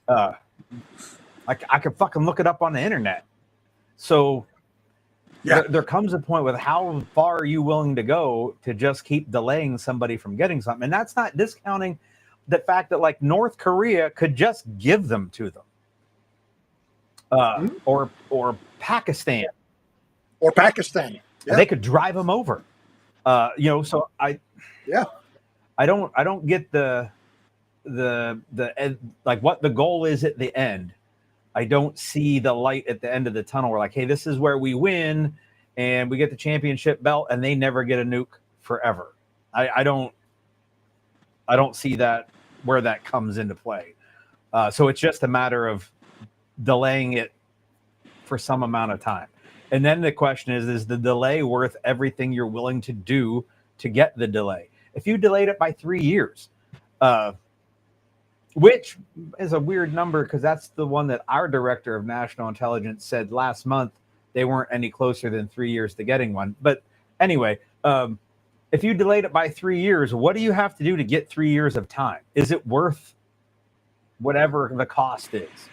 I could fucking look it up on the internet. So Yeah. there comes a point with how far are you willing to go to just keep delaying somebody from getting something. And that's not discounting the fact that like North Korea could just give them to them. Or Pakistan. Or Pakistan. Yeah. They could drive them over. So I don't get the like what the goal is at the end. I don't see the light at the end of the tunnel. We're like, hey, this is where we win and we get the championship belt, and they never get a nuke forever. I don't see that where that comes into play. So it's just a matter of delaying it for some amount of time. And then the question is the delay worth everything you're willing to do to get the delay? If you delayed it by 3 years, which is a weird number because that's the one that our director of national intelligence said last month they weren't any closer than 3 years to getting one. But anyway, if you delayed it by 3 years, what do you have to do to get 3 years of time? Is it worth whatever the cost is?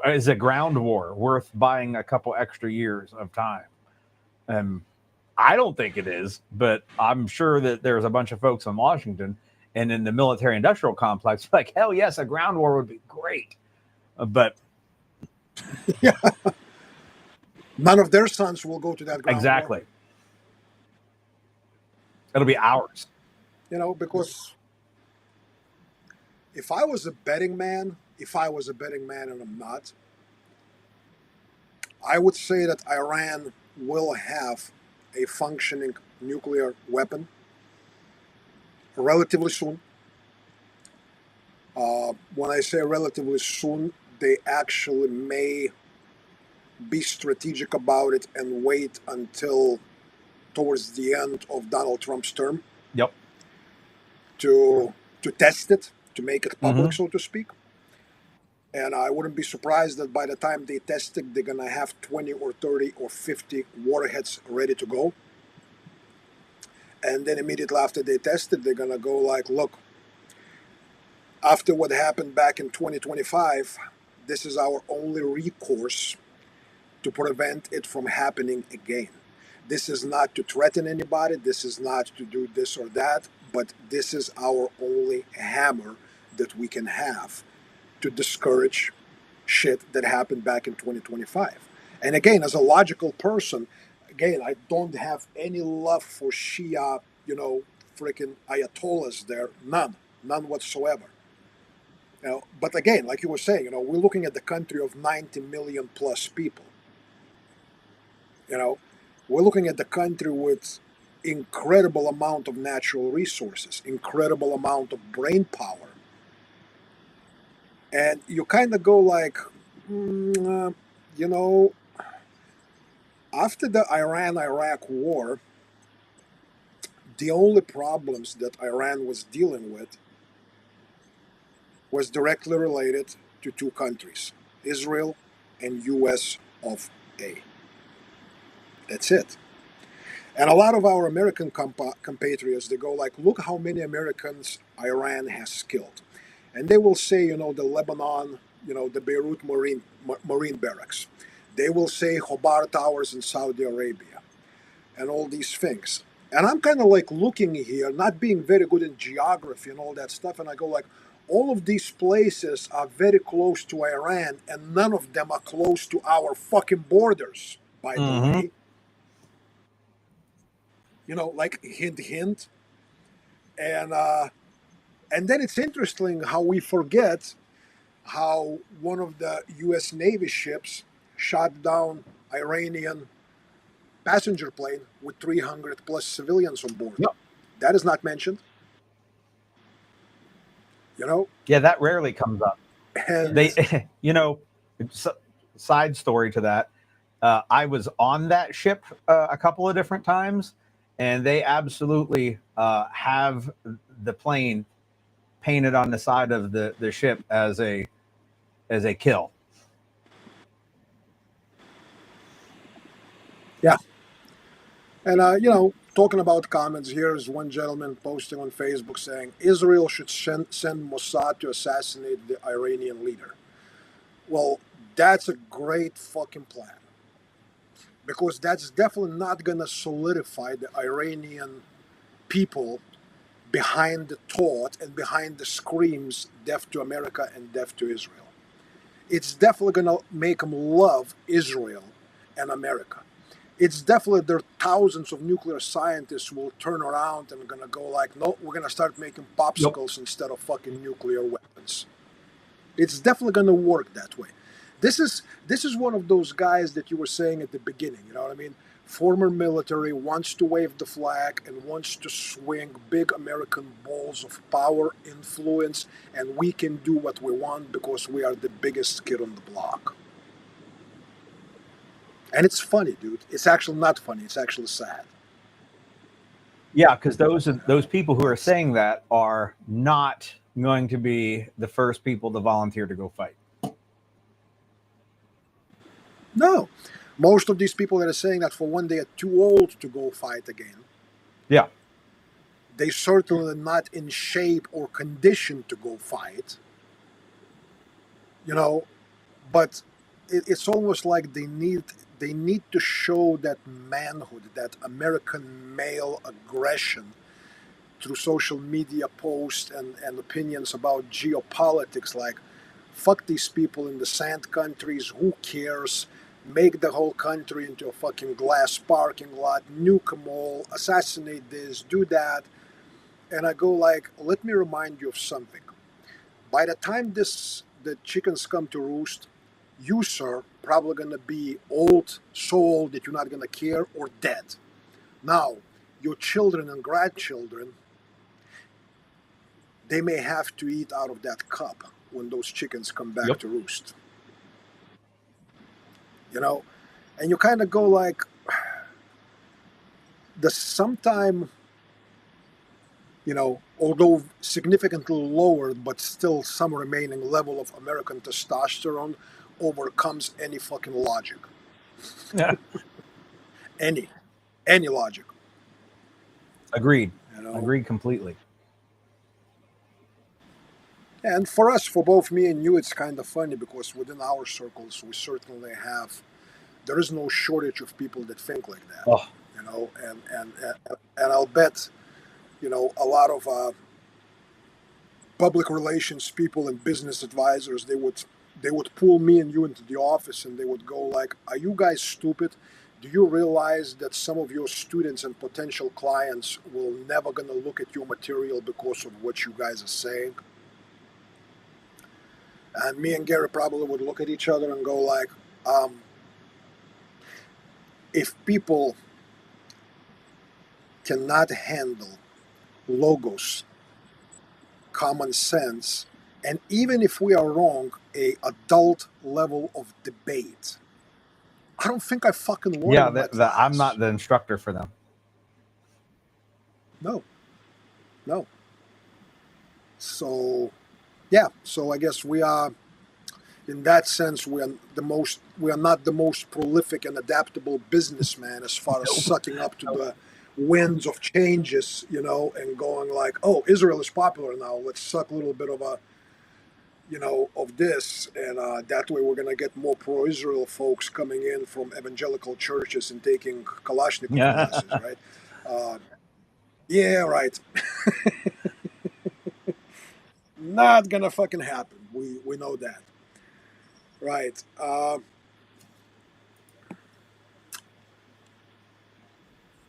Is a ground war worth buying a couple extra years of time? I don't think it is, but I'm sure that there's a bunch of folks in Washington. And in the military industrial complex, like, hell yes, a ground war would be great. But Yeah. None of their sons will go to that ground exactly, war. it'll be ours. Because if I was a betting man, and I'm not, I would say that Iran will have a functioning nuclear weapon relatively soon. When I say relatively soon, they actually may be strategic about it and wait until towards the end of Donald Trump's term Yep. to test it, to make it public, Mm-hmm. so to speak. And I wouldn't be surprised that by the time they test it, they're gonna have 20 or 30 or 50 warheads ready to go. And then immediately after they test it, they're gonna go like, look, after what happened back in 2025, this is our only recourse to prevent it from happening again. This is not to threaten anybody, this is not to do this or that, but this is our only hammer that we can have to discourage shit that happened back in 2025. And again, as a logical person, again, I don't have any love for Shia, freaking Ayatollahs there. None whatsoever. But again, like you were saying, we're looking at the country of 90 million plus people. You know, we're looking at the country with incredible amount of natural resources, incredible amount of brain power, and you kind of go like, you know, after the Iran-Iraq war, the only problems that Iran was dealing with was directly related to two countries, Israel and US of A. That's it. And a lot of our American compatriots, they go like, look how many Americans Iran has killed. And they will say, the Lebanon, the Beirut Marine Barracks. They will say Khobar Towers in Saudi Arabia and all these things. And I'm kind of like looking here, not being very good in geography and all that stuff. And I go like, all of these places are very close to Iran and none of them are close to our fucking borders, by the Mm-hmm. way. Like hint, hint. And then it's interesting how we forget how one of the U.S. Navy ships shot down Iranian passenger plane with 300 plus civilians on board. Yep. That is not mentioned. You know, Yeah, that rarely comes up. and They, side story to that. I was on that ship a couple of different times, and they absolutely have the plane painted on the side of the ship as a kill. yeah, and talking about comments, here's one gentleman posting on Facebook saying Israel should send Mossad to assassinate the Iranian leader. Well, that's a great fucking plan because that's definitely not going to solidify the Iranian people behind the thought and behind the screams death to America and death to Israel. It's definitely going to make them love Israel and America. It's definitely there thousands of nuclear scientists will turn around and going to go like, no, we're going to start making Nope. popsicles instead of fucking nuclear weapons. It's definitely going to work that way. This is one of those guys that you were saying at the beginning. You know what I mean? Former military, wants to wave the flag and wants to swing big American balls of power, influence, and we can do what we want because we are the biggest kid on the block. And it's funny, dude. It's actually not funny. It's actually sad. Yeah, because those people who are saying that are not going to be the first people to volunteer to go fight. No. Most of these people that are saying that, for one, they are too old to go fight again. Yeah. They certainly not in shape or condition to go fight. But it's almost like they need to show that manhood, that American male aggression through social media posts and opinions about geopolitics, like, fuck these people in the sand countries, who cares? Make the whole country into a fucking glass parking lot, nuke them all, assassinate this, do that. And I go like, let me remind you of something. By the time the chickens come to roost, you, sir, probably gonna be old, so old that you're not gonna care, or dead. Now, your children and grandchildren, they may have to eat out of that cup when those chickens come back Yep. to roost. You know, and you kind of go like, the sometime, although significantly lower, but still some remaining level of American testosterone overcomes any fucking logic. Yeah. Any, any logic. Agreed. You know, Agreed completely. and for us, for both me and you, it's kind of funny because within our circles, we certainly have. There is no shortage of people that think like that. Oh, And I'll bet, a lot of public relations people and business advisors, they would pull me and you into the office and they would go like, are you guys stupid? Do you realize that some of your students and potential clients will never gonna look at your material because of what you guys are saying? And me and Gary probably would look at each other and go like, if people cannot handle logos, common sense, and even if we are wrong, a adult level of debate, I don't think I fucking want yeah. it in my I'm not class. the instructor for them. No, no. So, yeah. So I guess we are, in that sense, we are not the most prolific and adaptable businessman as far as Nope. sucking up to the winds of changes, and going like, oh, Israel is popular now. Let's suck a little bit of of this, and that way we're gonna get more pro-Israel folks coming in from evangelical churches and taking Kalashnikov Yeah. classes, right? Uh, yeah, right. Not gonna fucking happen. We know that, right?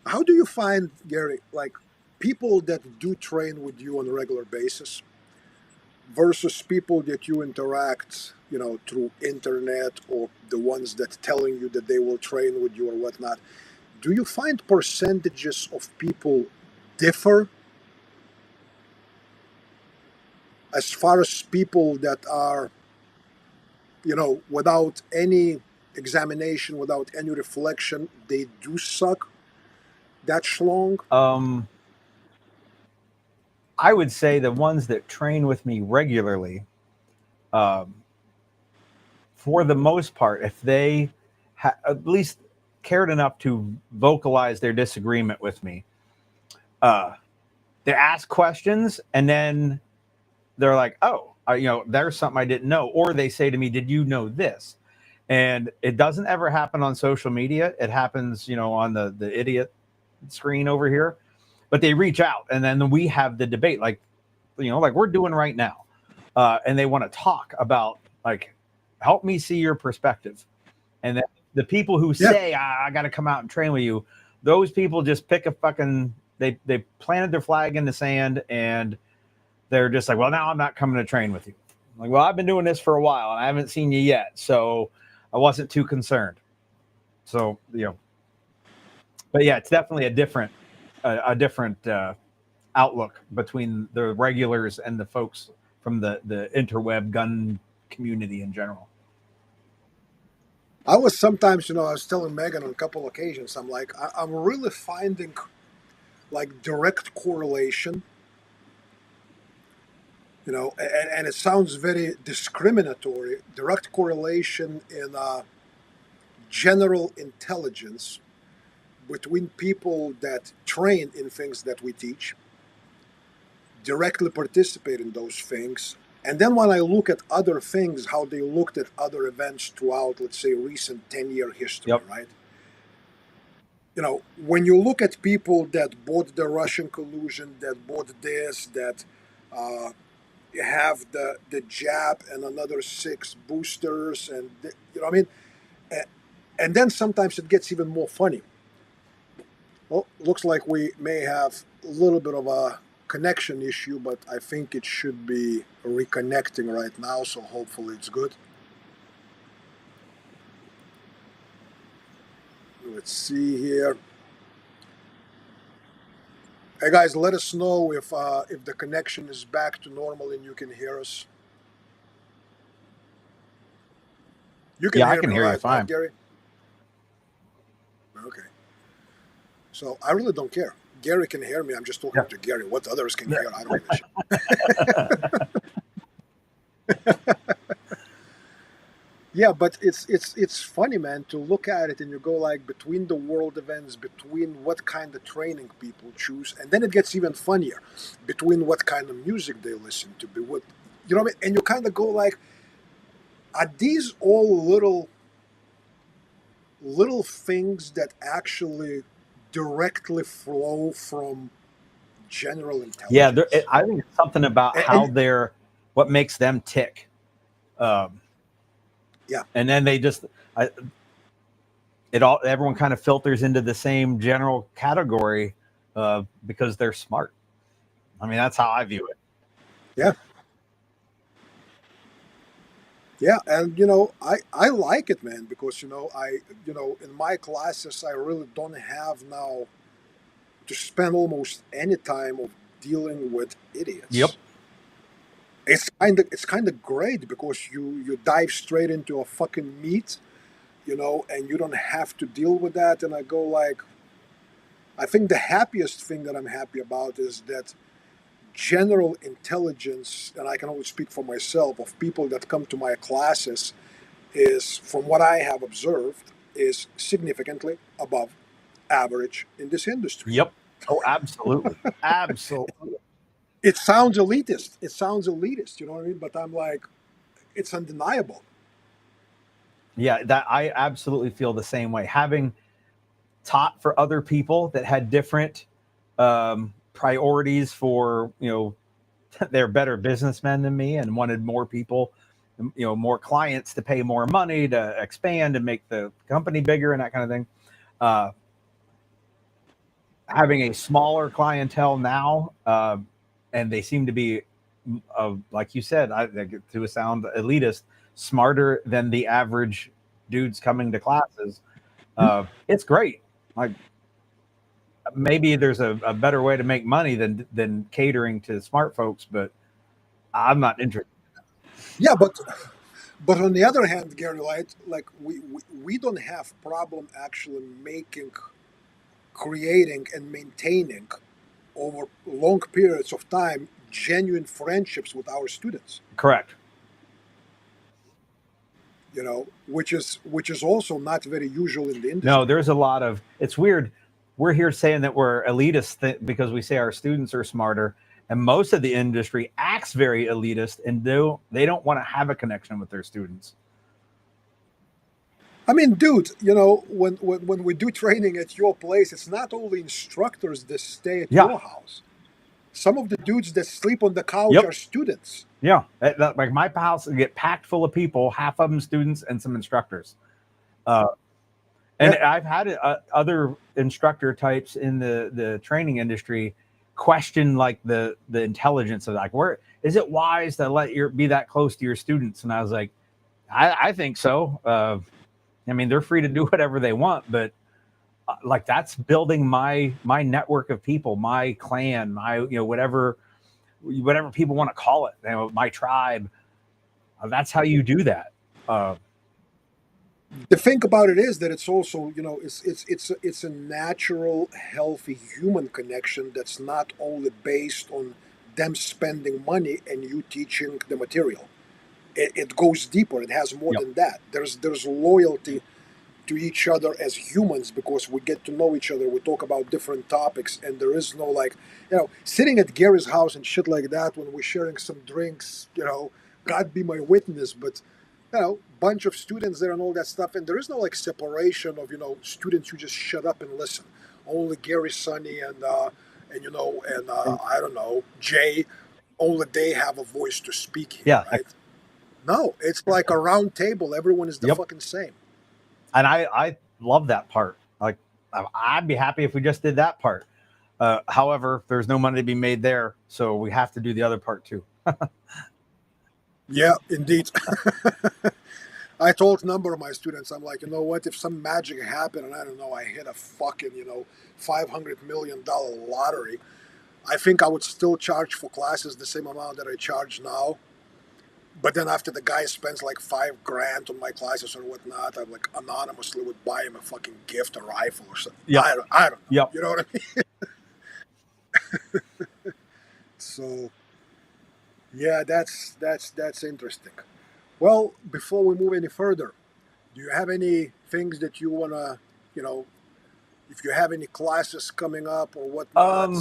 How do you find, Gary, like, people that do train with you on a regular basis versus people that you interact, through internet, or the ones that telling you that they will train with you or whatnot? Do you find percentages of people differ as far as people that are, without any examination, without any reflection, they do suck that schlong? um, I would say the ones that train with me regularly, um, for the most part, if they at least cared enough to vocalize their disagreement with me, uh, they ask questions and then they're like, "Oh, there's something I didn't know," or they say to me, "Did you know this?" And it doesn't ever happen on social media. It happens, on the idiot screen over here. But they reach out, and then we have the debate, like like we're doing right now, and they want to talk about, like, help me see your perspective. And then the people who Yeah. say, I got to come out and train with you, those people just pick a fucking they planted their flag in the sand, and they're just like, well, now I'm not coming to train with you. I'm like, well, I've been doing this for a while and I haven't seen you yet, so I wasn't too concerned. So but yeah, it's definitely a different outlook between the regulars and the folks from the interweb gun community in general. I was sometimes, I was telling Megan on a couple occasions, I'm like, I'm really finding like direct correlation, and it sounds very discriminatory, direct correlation in general intelligence between people that train in things that we teach, directly participate in those things, and then when I look at other things, how they looked at other events throughout, let's say, recent 10-year history, Yep. right? when you look at people that bought the Russian collusion, that bought this, that uh, have the jab and another six boosters, and what I mean. A- And then sometimes it gets even more funny. Well, looks like we may have a little bit of a connection issue, but I think it should be reconnecting right now, so hopefully it's good. Let's see here. Hey guys, let us know if the connection is back to normal and you can hear us. You can Yeah, I hear can me, hear you right, fine. Gary? Okay. So I really don't care. Gary can hear me. I'm just talking Yeah. to Gary. What others can Yeah. hear, I don't give a shit. Yeah, but it's funny, man, to look at it and you go like between the world events, between what kind of training people choose, and then it gets even funnier, between what kind of music they listen to, be what what I mean, and you kind of go like, are these all little things that actually directly flow from general Yeah, intelligence? I think it's something about how And they're what makes them tick. Um, yeah, and then they just I, it all everyone kind of filters into the same general category because they're smart. I mean, that's how I view it. yeah. Yeah, and I like it, man, because in my classes I really don't have now to spend almost any time of dealing with Yep. idiots. It's kind of great because you dive straight into a fucking meat, and you don't have to deal with that. And I go like, I think the happiest thing that I'm happy about is that general intelligence, and I can only speak for myself, of people that come to my classes is, from what I have observed, is significantly above average in this industry. Yep. Oh, absolutely. Absolutely. It sounds elitist. It sounds elitist, you know what I mean? But I'm like, it's undeniable. Yeah, that I absolutely feel the same way. Having taught for other people that had different priorities for they're better businessmen than me and wanted more people, more clients to pay more money to expand and make the company bigger and that kind of thing. Uh, Having a smaller clientele now, and they seem to be, like you said, to sound elitist, smarter than the average dudes coming to classes. It's great. Like maybe there's a better way to make money than catering to smart folks, but I'm not interested. Yeah, but on the other hand, Gary, like we don't have problem actually creating and maintaining over long periods of time genuine friendships with our students. Correct. Which is also not very usual in the No, industry. there's a lot of. It's weird. We're here saying that we're elitist because we say our students are smarter, and most of the industry acts very elitist and they don't want to have a connection with their students. I mean, dude, when we do training at your place, it's not only instructors that stay at Yeah. your house. Some of the dudes that sleep on the couch Yep. are students. Yeah. Like my house would get packed full of people, half of them students and some instructors. Uh, and Yeah. I've had other instructor types in the training industry question like the intelligence of like where is it wise to let your be that close to your students? And I was like, I think so. I mean, they're free to do whatever they want, but like that's building my network of people, my clan, my whatever people want to call it, my tribe. That's how you do that. Uh, The thing about it is that it's also, it's a natural, healthy human connection that's not only based on them spending money and you teaching the material. It goes deeper. It has more yep. than that. There's loyalty to each other as humans because we get to know each other. We talk about different topics, and there is no like, sitting at Gary's house and shit like that when we're sharing some drinks. God be my witness, but bunch of students there and all that stuff, and there is no like separation of students who just shut up and listen. Only Gary, Sonny, and I don't know, Jay. Only they have a voice to speak here, Yeah. right? No, it's like a round table. Everyone is the Yep. fucking same. And I love that part. Like, I'd be happy if we just did that part. However, there's no money to be made there, so we have to do the other part too. Yeah, indeed. I told a number of my students, I'm like, you know what? If some magic happened and I don't know, I hit a fucking $500 million lottery, I think I would still charge for classes the same amount that I charge now. But then after the guy spends like $5,000 on my classes or whatnot, I like anonymously would buy him a fucking gift, a rifle or something. Yep. I don't know. Yep. You know what I mean? So yeah, that's interesting. Well, before we move any further, do you have any things that you wanna, if you have any classes coming up or whatnot,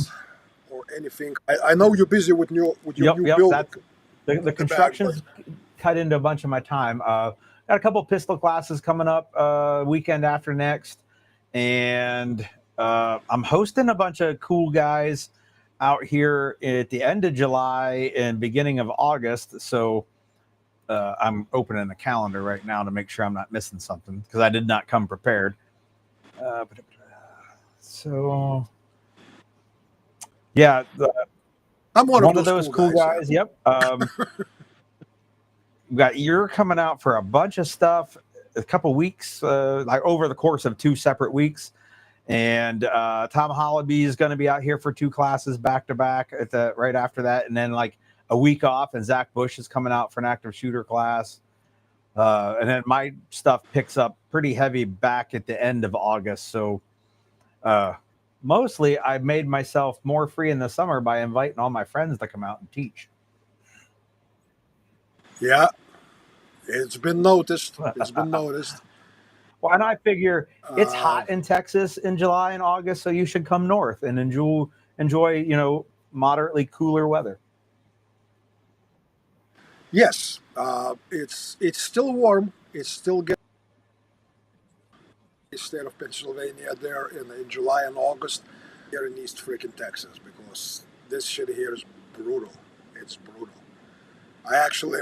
or anything? I know you're busy with your new building. That's the construction's cut into a bunch of my time. Got a couple pistol classes coming up weekend after next, and I'm hosting a bunch of cool guys out here at the end of July and beginning of August. So I'm opening the calendar right now to make sure I'm not missing something because I did not come prepared. So yeah, I'm one of those cool guys. Yeah. Yep. We got Ear coming out for a bunch of stuff, a couple weeks, like over the course of 2 separate weeks. And Tom Hollaby is going to be out here for 2 classes back to back right after that, and then like a week off. And Zach Bush is coming out for an active shooter class, and then my stuff picks up pretty heavy back at the end of August. So mostly, I've made myself more free in the summer by inviting all my friends to come out and teach. Yeah, it's been noticed. It's been noticed. Well, and I figure it's hot in Texas in July and August, so you should come north and enjoy moderately cooler weather. Yes, it's still warm. It's still getting the state of Pennsylvania there in July and August here in East freaking Texas, because this shit here is brutal. It's brutal. I actually,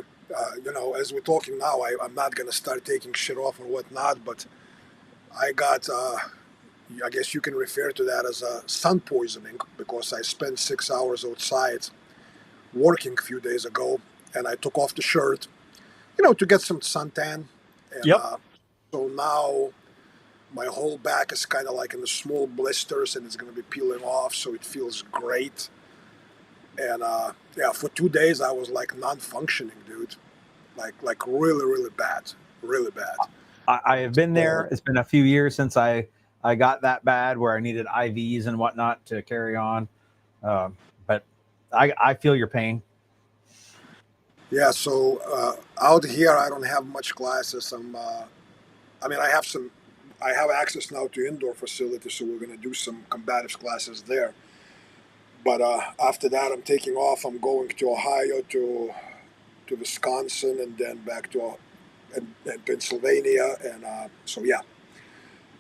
as we're talking now, I'm not gonna start taking shit off or whatnot, but I got, I guess you can refer to that as a sun poisoning, because I spent 6 hours outside working a few days ago, and I took off the shirt, to get some suntan. And, Yep. So now my whole back is kind of like in the small blisters, and it's going to be peeling off, so it feels great. And for 2 days I was like non-functioning, dude, like really, really bad, really bad. I have been there. It's been a few years since I got that bad where I needed IVs and whatnot to carry on. But I feel your pain. Yeah. So out here I don't have much classes. I have access now to indoor facilities, so we're going to do some combatives classes there. But after that, I'm taking off. I'm going to Ohio, to Wisconsin, and then back to and Pennsylvania. And so, yeah,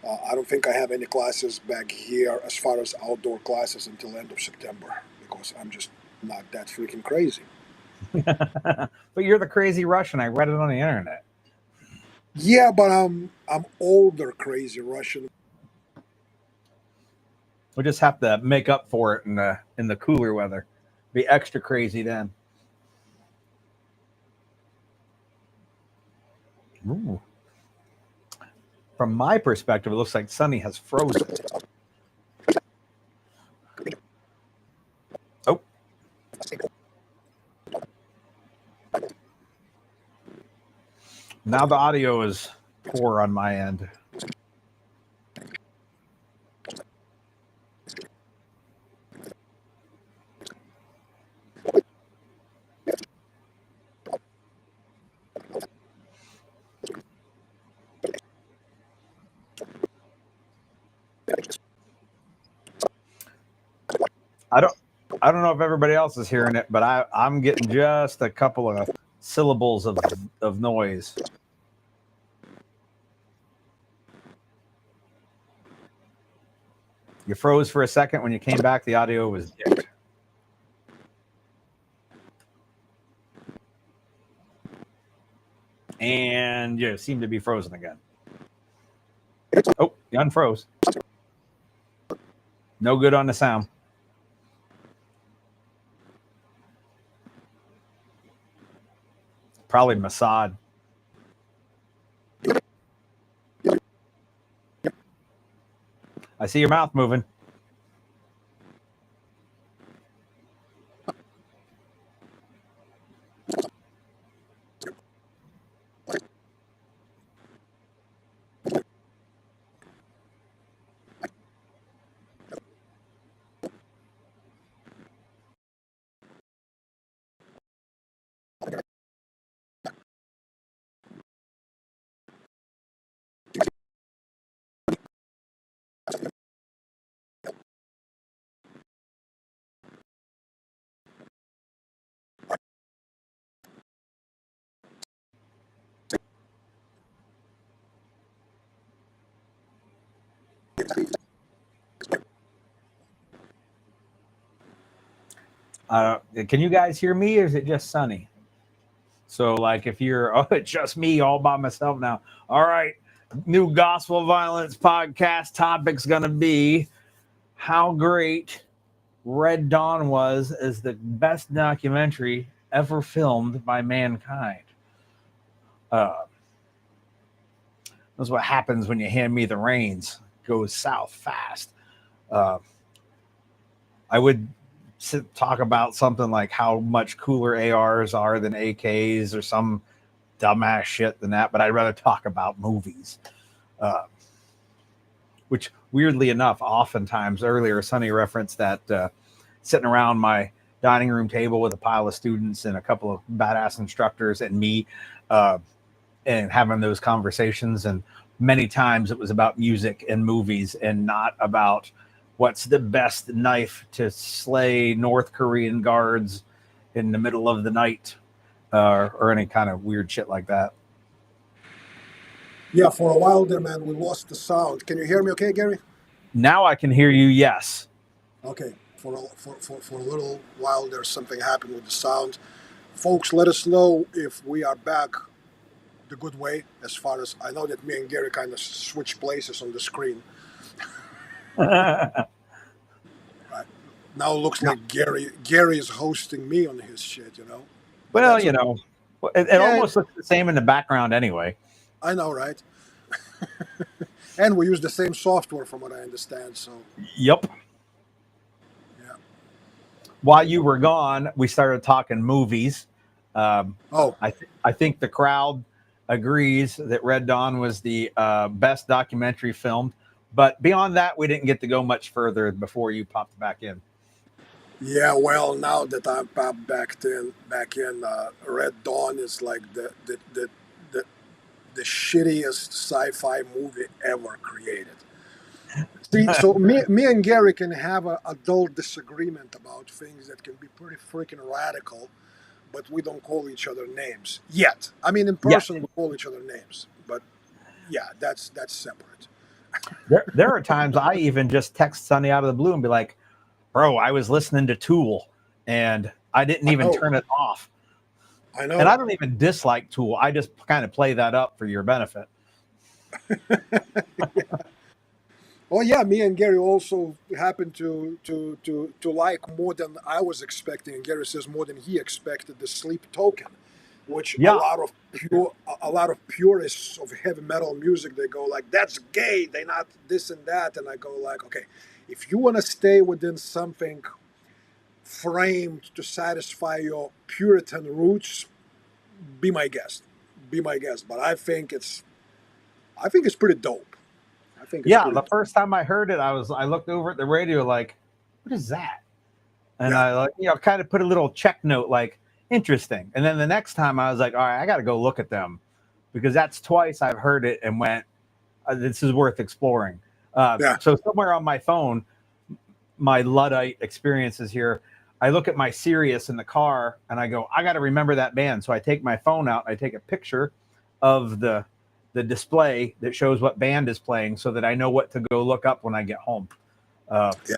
I don't think I have any classes back here as far as outdoor classes until end of September, because I'm just not that freaking crazy. But you're the crazy Russian. I read it on the internet. Yeah, but I'm older crazy Russian. We'll just have to make up for it in the cooler weather. Be extra crazy then. Ooh. From my perspective, it looks like Sunny has frozen. Oh. Now the audio is poor on my end. I don't know if everybody else is hearing it, but I'm getting just a couple of syllables of noise. You froze for a second. When you came back, the audio was dipped. And you seem to be frozen again. Oh, you unfroze. No good on the sound. Probably Mossad. I see your mouth moving. Can you guys hear me, or is it just Sunny? So, like, if you're, oh, it's just me all by myself now. All right, new gospel violence podcast topic's gonna be how great Red Dawn was as the best documentary ever filmed by mankind. That's what happens when you hand me the reins. It goes south fast. I would talk about something like how much cooler ARs are than AKs or some dumbass shit than that, but I'd rather talk about movies. Which, weirdly enough, oftentimes earlier, Sonny referenced that sitting around my dining room table with a pile of students and a couple of badass instructors and me and having those conversations. And many times it was about music and movies and not about what's the best knife to slay North Korean guards in the middle of the night or any kind of weird shit like that. Yeah, for a while there, man, we lost the sound. Can you hear me okay, Gary? Now I can hear you, yes. Okay, for a little while there's something happened with the sound. Folks, let us know if we are back the good way, as far as I know that me and Gary kind of switched places on the screen. Right. Now it looks like Gary is hosting me on his shit, you know? But well, you know, it almost looks the same in the background anyway. I know, right? And we use the same software from what I understand, so. Yep. Yeah. While you were gone, we started talking movies. I think the crowd agrees that Red Dawn was the best documentary filmed. But beyond that, we didn't get to go much further before you popped back in. Yeah, well, now that I'm popped back in, Red Dawn is like the shittiest sci-fi movie ever created. See, so me and Gary can have a adult disagreement about things that can be pretty freaking radical, but we don't call each other names yet. I mean, in person we call each other names, but yeah, that's separate. There are times I even just text Sonny out of the blue and be like, "Bro, I was listening to Tool, and I didn't even turn it off." I know. And I don't even dislike Tool. I just kind of play that up for your benefit. Yeah. Oh yeah, me and Gary also happen to like more than I was expecting. And Gary says more than he expected, the Sleep Token, which a lot of purists of heavy metal music, they go like, that's gay. They not this and that, and I go like, okay, if you want to stay within something framed to satisfy your Puritan roots, be my guest. But I think it's pretty dope. The first time I heard it, I looked over at the radio like, what is that? And I kind of put a little check note like, interesting. And then the next time I was like, all right, I got to go look at them, because that's twice I've heard it and went, this is worth exploring. So somewhere on my phone, my Luddite experiences here, I look at my Sirius in the car and I go, I got to remember that band. So I take my phone out, I take a picture of the display that shows what band is playing so that I know what to go look up when I get home. Yeah.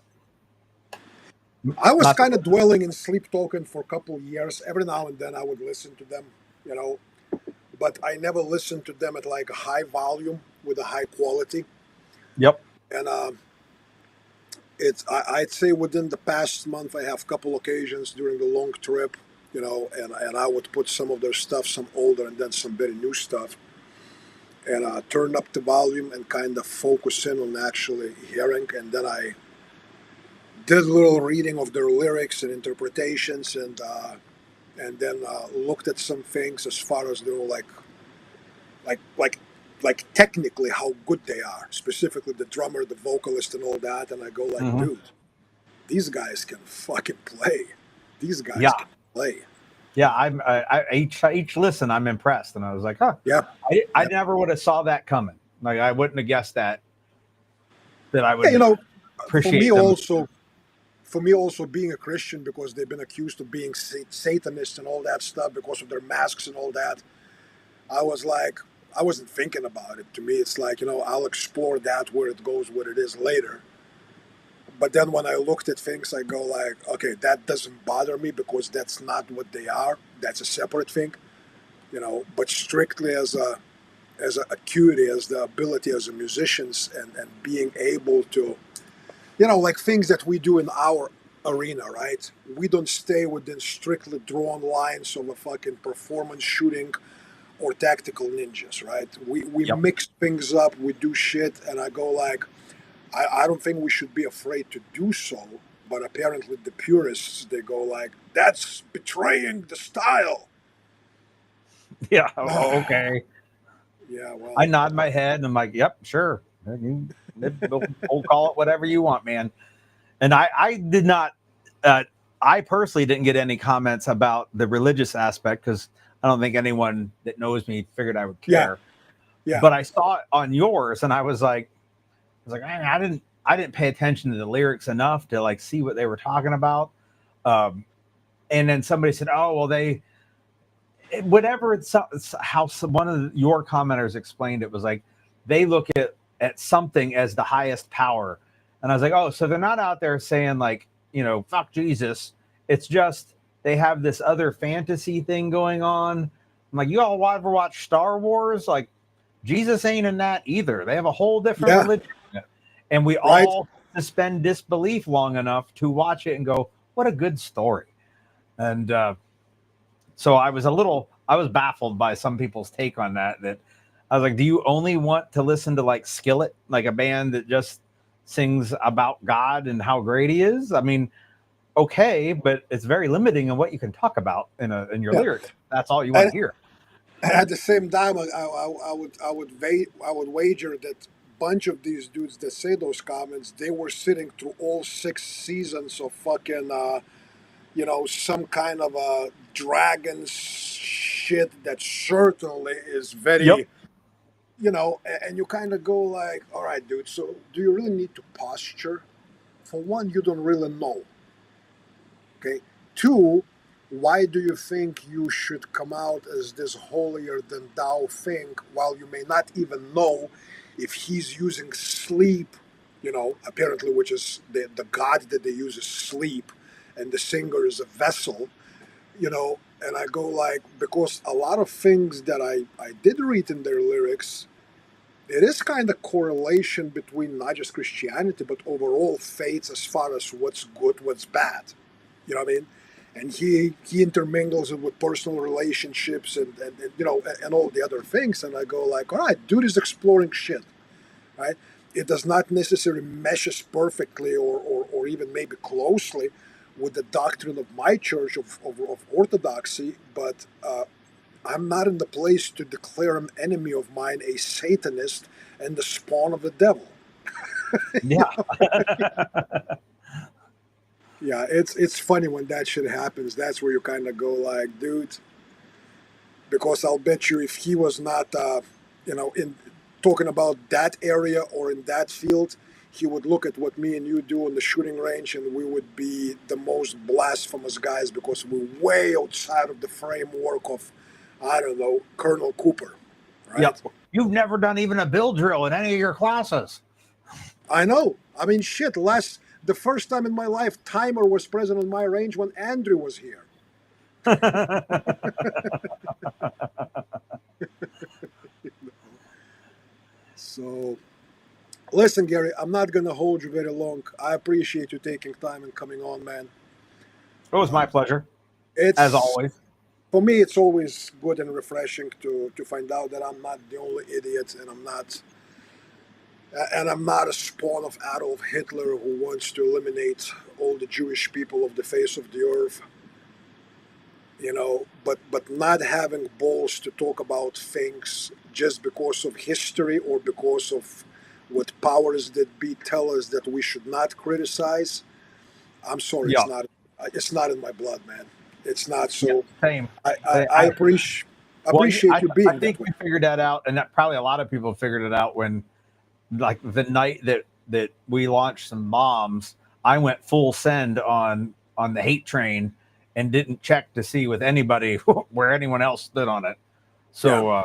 I was Not kind of dwelling in Sleep Token for a couple of years. Every now and then I would listen to them, you know, but I never listened to them at like a high volume with a high quality. Yep. And I'd say within the past month, I have a couple occasions during the long trip, you know, and I would put some of their stuff, some older and then some very new stuff, and turn up the volume and kind of focus in on actually hearing. And then I did a little reading of their lyrics and interpretations, and then looked at some things as far as their like like like technically how good they are, specifically the drummer, the vocalist, and all that. And I go like, hmm dude, these guys can fucking play. These guys Yeah. can play. Yeah. Each listen, I'm impressed. And I was like, huh, Yeah, I yeah, never would have saw that coming. Like, I wouldn't have guessed that I yeah. You would know, for me appreciate them. also, for me also being a Christian because they've been accused of being Satanists and all that stuff because of their masks and all that. I was like, I wasn't thinking about it. To me, it's like, you know, I'll explore that where it goes, what it is later. But then when I looked at things, I go like, okay, that doesn't bother me because that's not what they are. That's a separate thing, you know. But strictly as a acuity, as the ability as a musicians and being able to, you know, like things that we do in our arena, right? We don't stay within strictly drawn lines of a fucking performance shooting or tactical ninjas, right? We Yep. mix things up, we do shit, and I go like, I don't think we should be afraid to do so. But apparently, the purists they go like, that's betraying the style. Yeah. Okay. Yeah, I well, nod my head and I'm like, yep, sure. We'll call it whatever you want, man. And I did not, I personally didn't get any comments about the religious aspect because I don't think anyone that knows me figured I would yeah, care. yeah, But I saw it on yours, and I was like, man, I didn't pay attention to the lyrics enough to like see what they were talking about. Um, and then somebody said, oh, well, whatever it's how one of your commenters explained it was like they look at something as the highest power, and I was like, oh, so they're not out there saying like, fuck Jesus. It's just they have this other fantasy thing going on. I'm like, you all ever watch Star Wars? Like, Jesus ain't in that either. They have a whole different yeah, religion, and we right. all suspend disbelief long enough to watch it and go, what a good story. And so I was baffled by some people's take on that. That I was like, do you only want to listen to like Skillet, like a band that just sings about God and how great he is? I mean, okay, but it's very limiting in what you can talk about in your Yeah, lyrics. That's all you want and to hear. at the same time, I would wager that bunch of these dudes that say those comments, they were sitting through all 6 seasons of fucking you know, some kind of a dragon shit that certainly is Yep. very, you know, and you kind of go like, all right, dude, so do you really need to posture? For one, you don't really know, okay? Two, why do you think you should come out as this holier than thou thing while you may not even know if he's using sleep, you know, apparently, which is the god that they use is sleep, and the singer is a vessel, you know, and I go like, because a lot of things that I did read in their lyrics, it is kind of correlation between not just Christianity, but overall faiths as far as what's good, what's bad. You know what I mean? And he intermingles it with personal relationships and you know and all the other things. And I go like, all right, dude is exploring shit, right? It does not necessarily meshes perfectly or even maybe closely with the doctrine of my church of orthodoxy, but I'm not in the place to declare an enemy of mine a Satanist and the spawn of the devil. Yeah. Yeah, it's funny when that shit happens. That's where you kind of go like, dude, because I'll bet you if he was not, you know, in talking about that area or in that field, he would look at what me and you do on the shooting range, and we would be the most blasphemous guys because we're way outside of the framework of, I don't know, Colonel Cooper, Yep. right? You've never done even a bill drill in any of your classes. I know. I mean, shit. the first time in my life timer was present on my range when Andrew was here. So, listen, Gary, I'm not going to hold you very long. I appreciate you taking time and coming on, man. It was my pleasure, as It's always. For me, it's always good and refreshing to find out that I'm not the only idiot, and I'm not a spawn of Adolf Hitler who wants to eliminate all the Jewish people of the face of the earth. But not having balls to talk about things just because of history or because of what powers that be tell us that we should not criticize. I'm sorry, Yeah, it's not in my blood, man. It's not. yeah, So same. I Well, appreciate you I being that think way. we figured that out, and that probably a lot of people figured it out when, like, the night that we launched some bombs, I went full send on the hate train and didn't check to see with anybody where anyone else stood on it. Yeah. So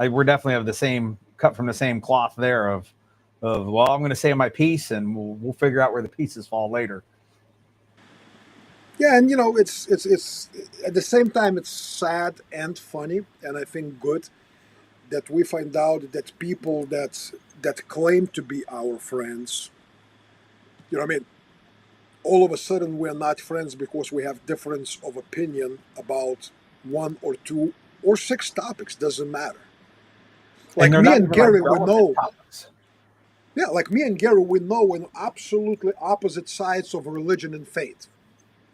we're definitely of the same cut from the same cloth there. Of well, I'm going to say my piece, and we'll figure out where the pieces fall later. Yeah, and it's at the same time it's sad and funny, and I think good that we find out that people that claim to be our friends, I mean, all of a sudden we're not friends because we have difference of opinion about one or two or six topics. Doesn't matter. And Like they're me not and even like Gary, we relevant know. topics. Yeah, like me and Gary, we know on absolutely opposite sides of religion and faith,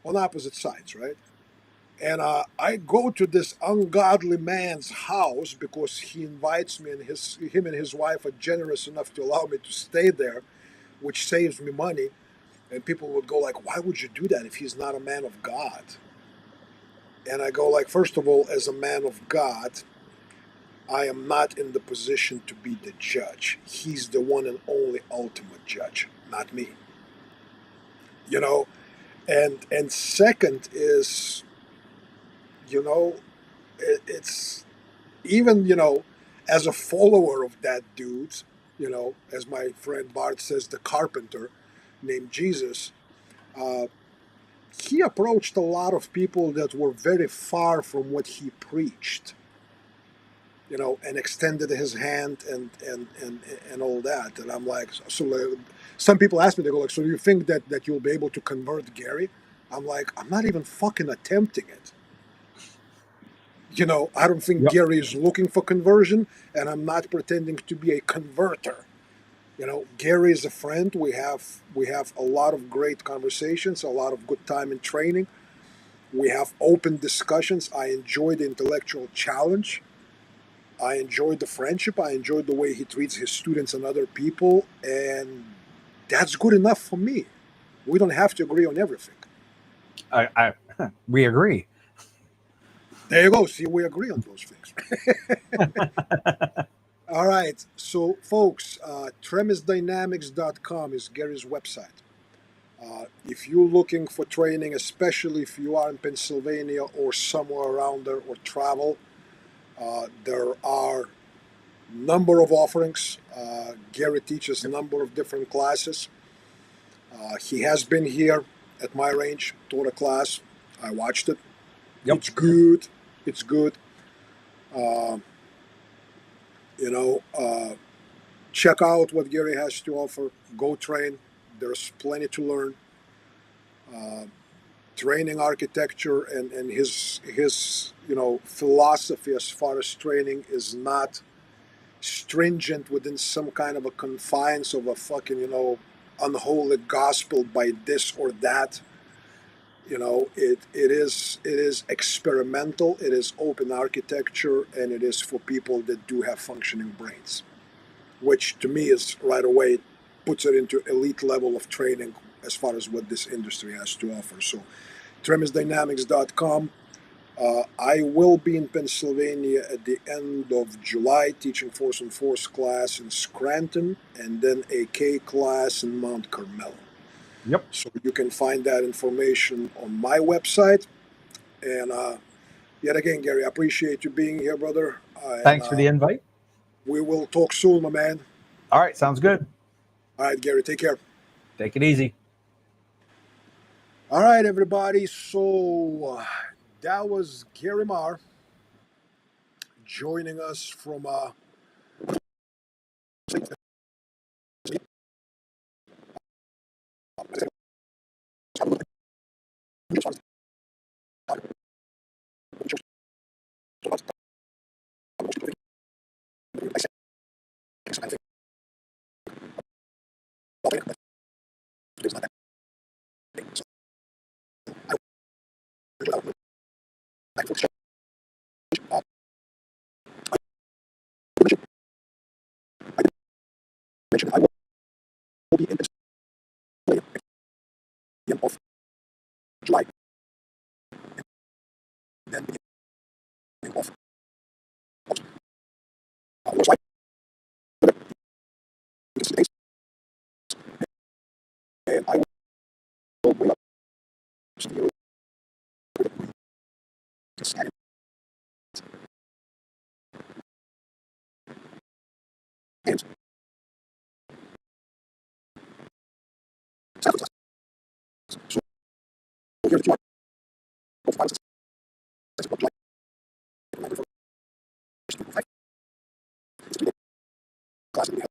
on opposite sides, right? And I go to this ungodly man's house because he invites me, and him and his wife are generous enough to allow me to stay there, which saves me money. And people would go like, "Why would you do that if he's not a man of God?" And I go like, first of all, as a man of God, I am not in the position to be the judge. He's the one and only ultimate judge, not me. You know. And second is, you know, it's even as a follower of that dude, as my friend Bart says, the carpenter named Jesus, uh, he approached a lot of people that were very far from what he preached, and extended his hand and all that. And I'm like, so some people ask me, they go like, so do you think that you'll be able to convert Gary? I'm like, I'm not even fucking attempting it. I don't think Yep. Gary is looking for conversion, and I'm not pretending to be a converter. Gary is a friend. We have a lot of great conversations, a lot of good time in training. We have open discussions. I enjoy the intellectual challenge. I enjoyed the friendship. I enjoyed the way he treats his students and other people, and that's good enough for me. We don't have to agree on everything. I we agree. There you go. See, we agree on those things. All right. So, folks, tremisdynamics.com is Gary's website. If you're looking for training, especially if you are in Pennsylvania or somewhere around there or travel, there are number of offerings. Gary teaches a number of different classes. He has been here at my range, taught a class. I watched it. Yep. It's good. It's good. Uh, you know, uh, Check out what Gary has to offer. Go train. There's plenty to learn. Uh, Training architecture and his philosophy as far as training is not stringent within some kind of a confines of a fucking unholy gospel by this or that. It is experimental. It is open architecture, and it is for people that do have functioning brains, which to me is right away puts it into elite level of training as far as what this industry has to offer. So, tremisdynamics.com. I will be in Pennsylvania at the end of July teaching Force on Force class in Scranton and then a K class in Mount Carmel. Yep. So you can find that information on my website. And yet again, Gary, I appreciate you being here, brother. And Thanks for the invite. we will talk soon, my man. All right, sounds good. All right, Gary, take care. Take it easy. All right, everybody. So that was Gary Marr joining us from I will be in the of July, then beginning of July, days, and I will bring up some new and and stuff. So here's July, of violence, July, class that we have.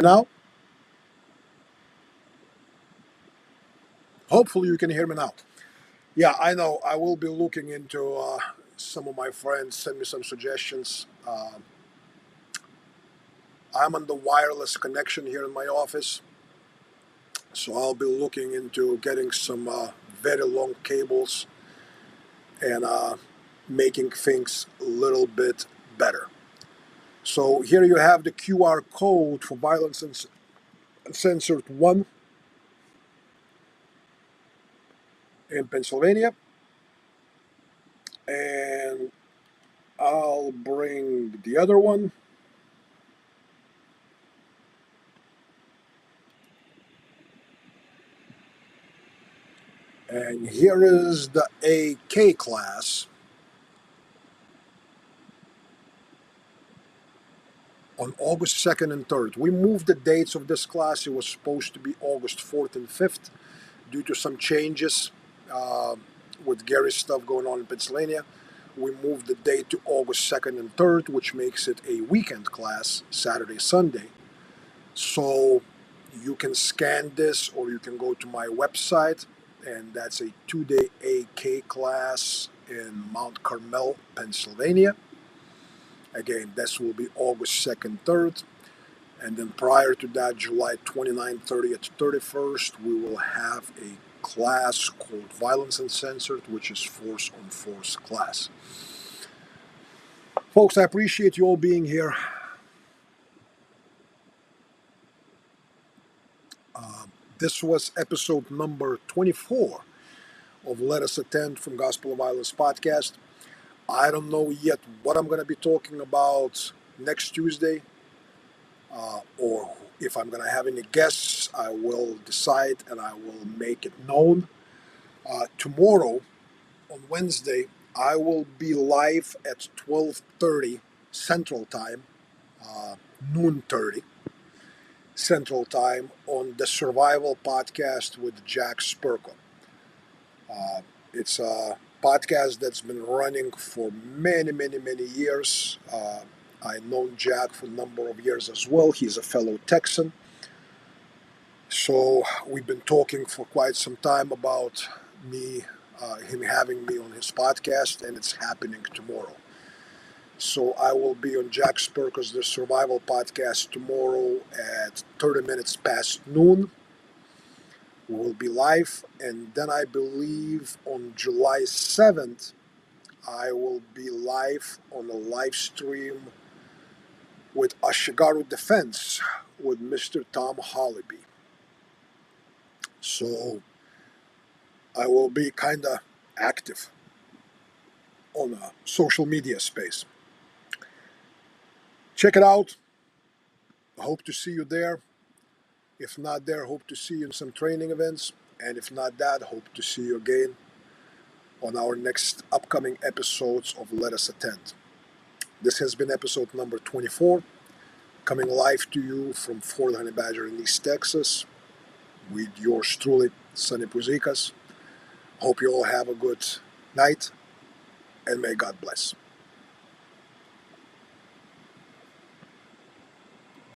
Now, hopefully you can hear me now. Yeah, I know. I will be looking into some of my friends send me some suggestions. I'm on the wireless connection here in my office, so I'll be looking into getting some very long cables and making things a little bit better. So here you have the QR code for Violence Censored 1 in Pennsylvania, and I'll bring the other one. And here is the AK class on August 2nd and 3rd. We moved the dates of this class. It was supposed to be August 4th and 5th due to some changes uh, with Gary's stuff going on in Pennsylvania. We moved the date to August 2nd and 3rd, which makes it a weekend class, Saturday, Sunday. So you can scan this or you can go to my website, and that's a 2-day AK class in Mount Carmel, Pennsylvania. Again, this will be August 2nd, 3rd. And then prior to that, July 29th, 30th, 31st, we will have a class called Violence Uncensored, which is Force on Force class. Folks, I appreciate you all being here. This was episode number 24 of Let Us Attend from Gospel of Violence podcast. I don't know yet what I'm going to be talking about next Tuesday, or if I'm going to have any guests. I will decide and I will make it known. Tomorrow, on Wednesday, I will be live at 12:30 Central Time, noon 30 Central Time on the Survival Podcast with Jack Spurko. It's a podcast that's been running for many, many, many years. I've known Jack for a number of years as well. He's a fellow Texan. So we've been talking for quite some time about him having me on his podcast, and it's happening tomorrow. So I will be on Jack Spurker's The Survival Podcast tomorrow at 30 minutes past noon. We will be live. And then I believe on July 7th, I will be live on a live stream with Ashigaru Defense with Mr. Tom Holliby. So I will be kind of active on a social media space. Check it out. I hope to see you there. If not there, hope to see you in some training events. And if not that, hope to see you again on our next upcoming episodes of Let Us Attend. This has been episode number 24, coming live to you from Fort Honey Badger in East Texas with yours truly, Sonny Puzikas. Hope you all have a good night, and may God bless.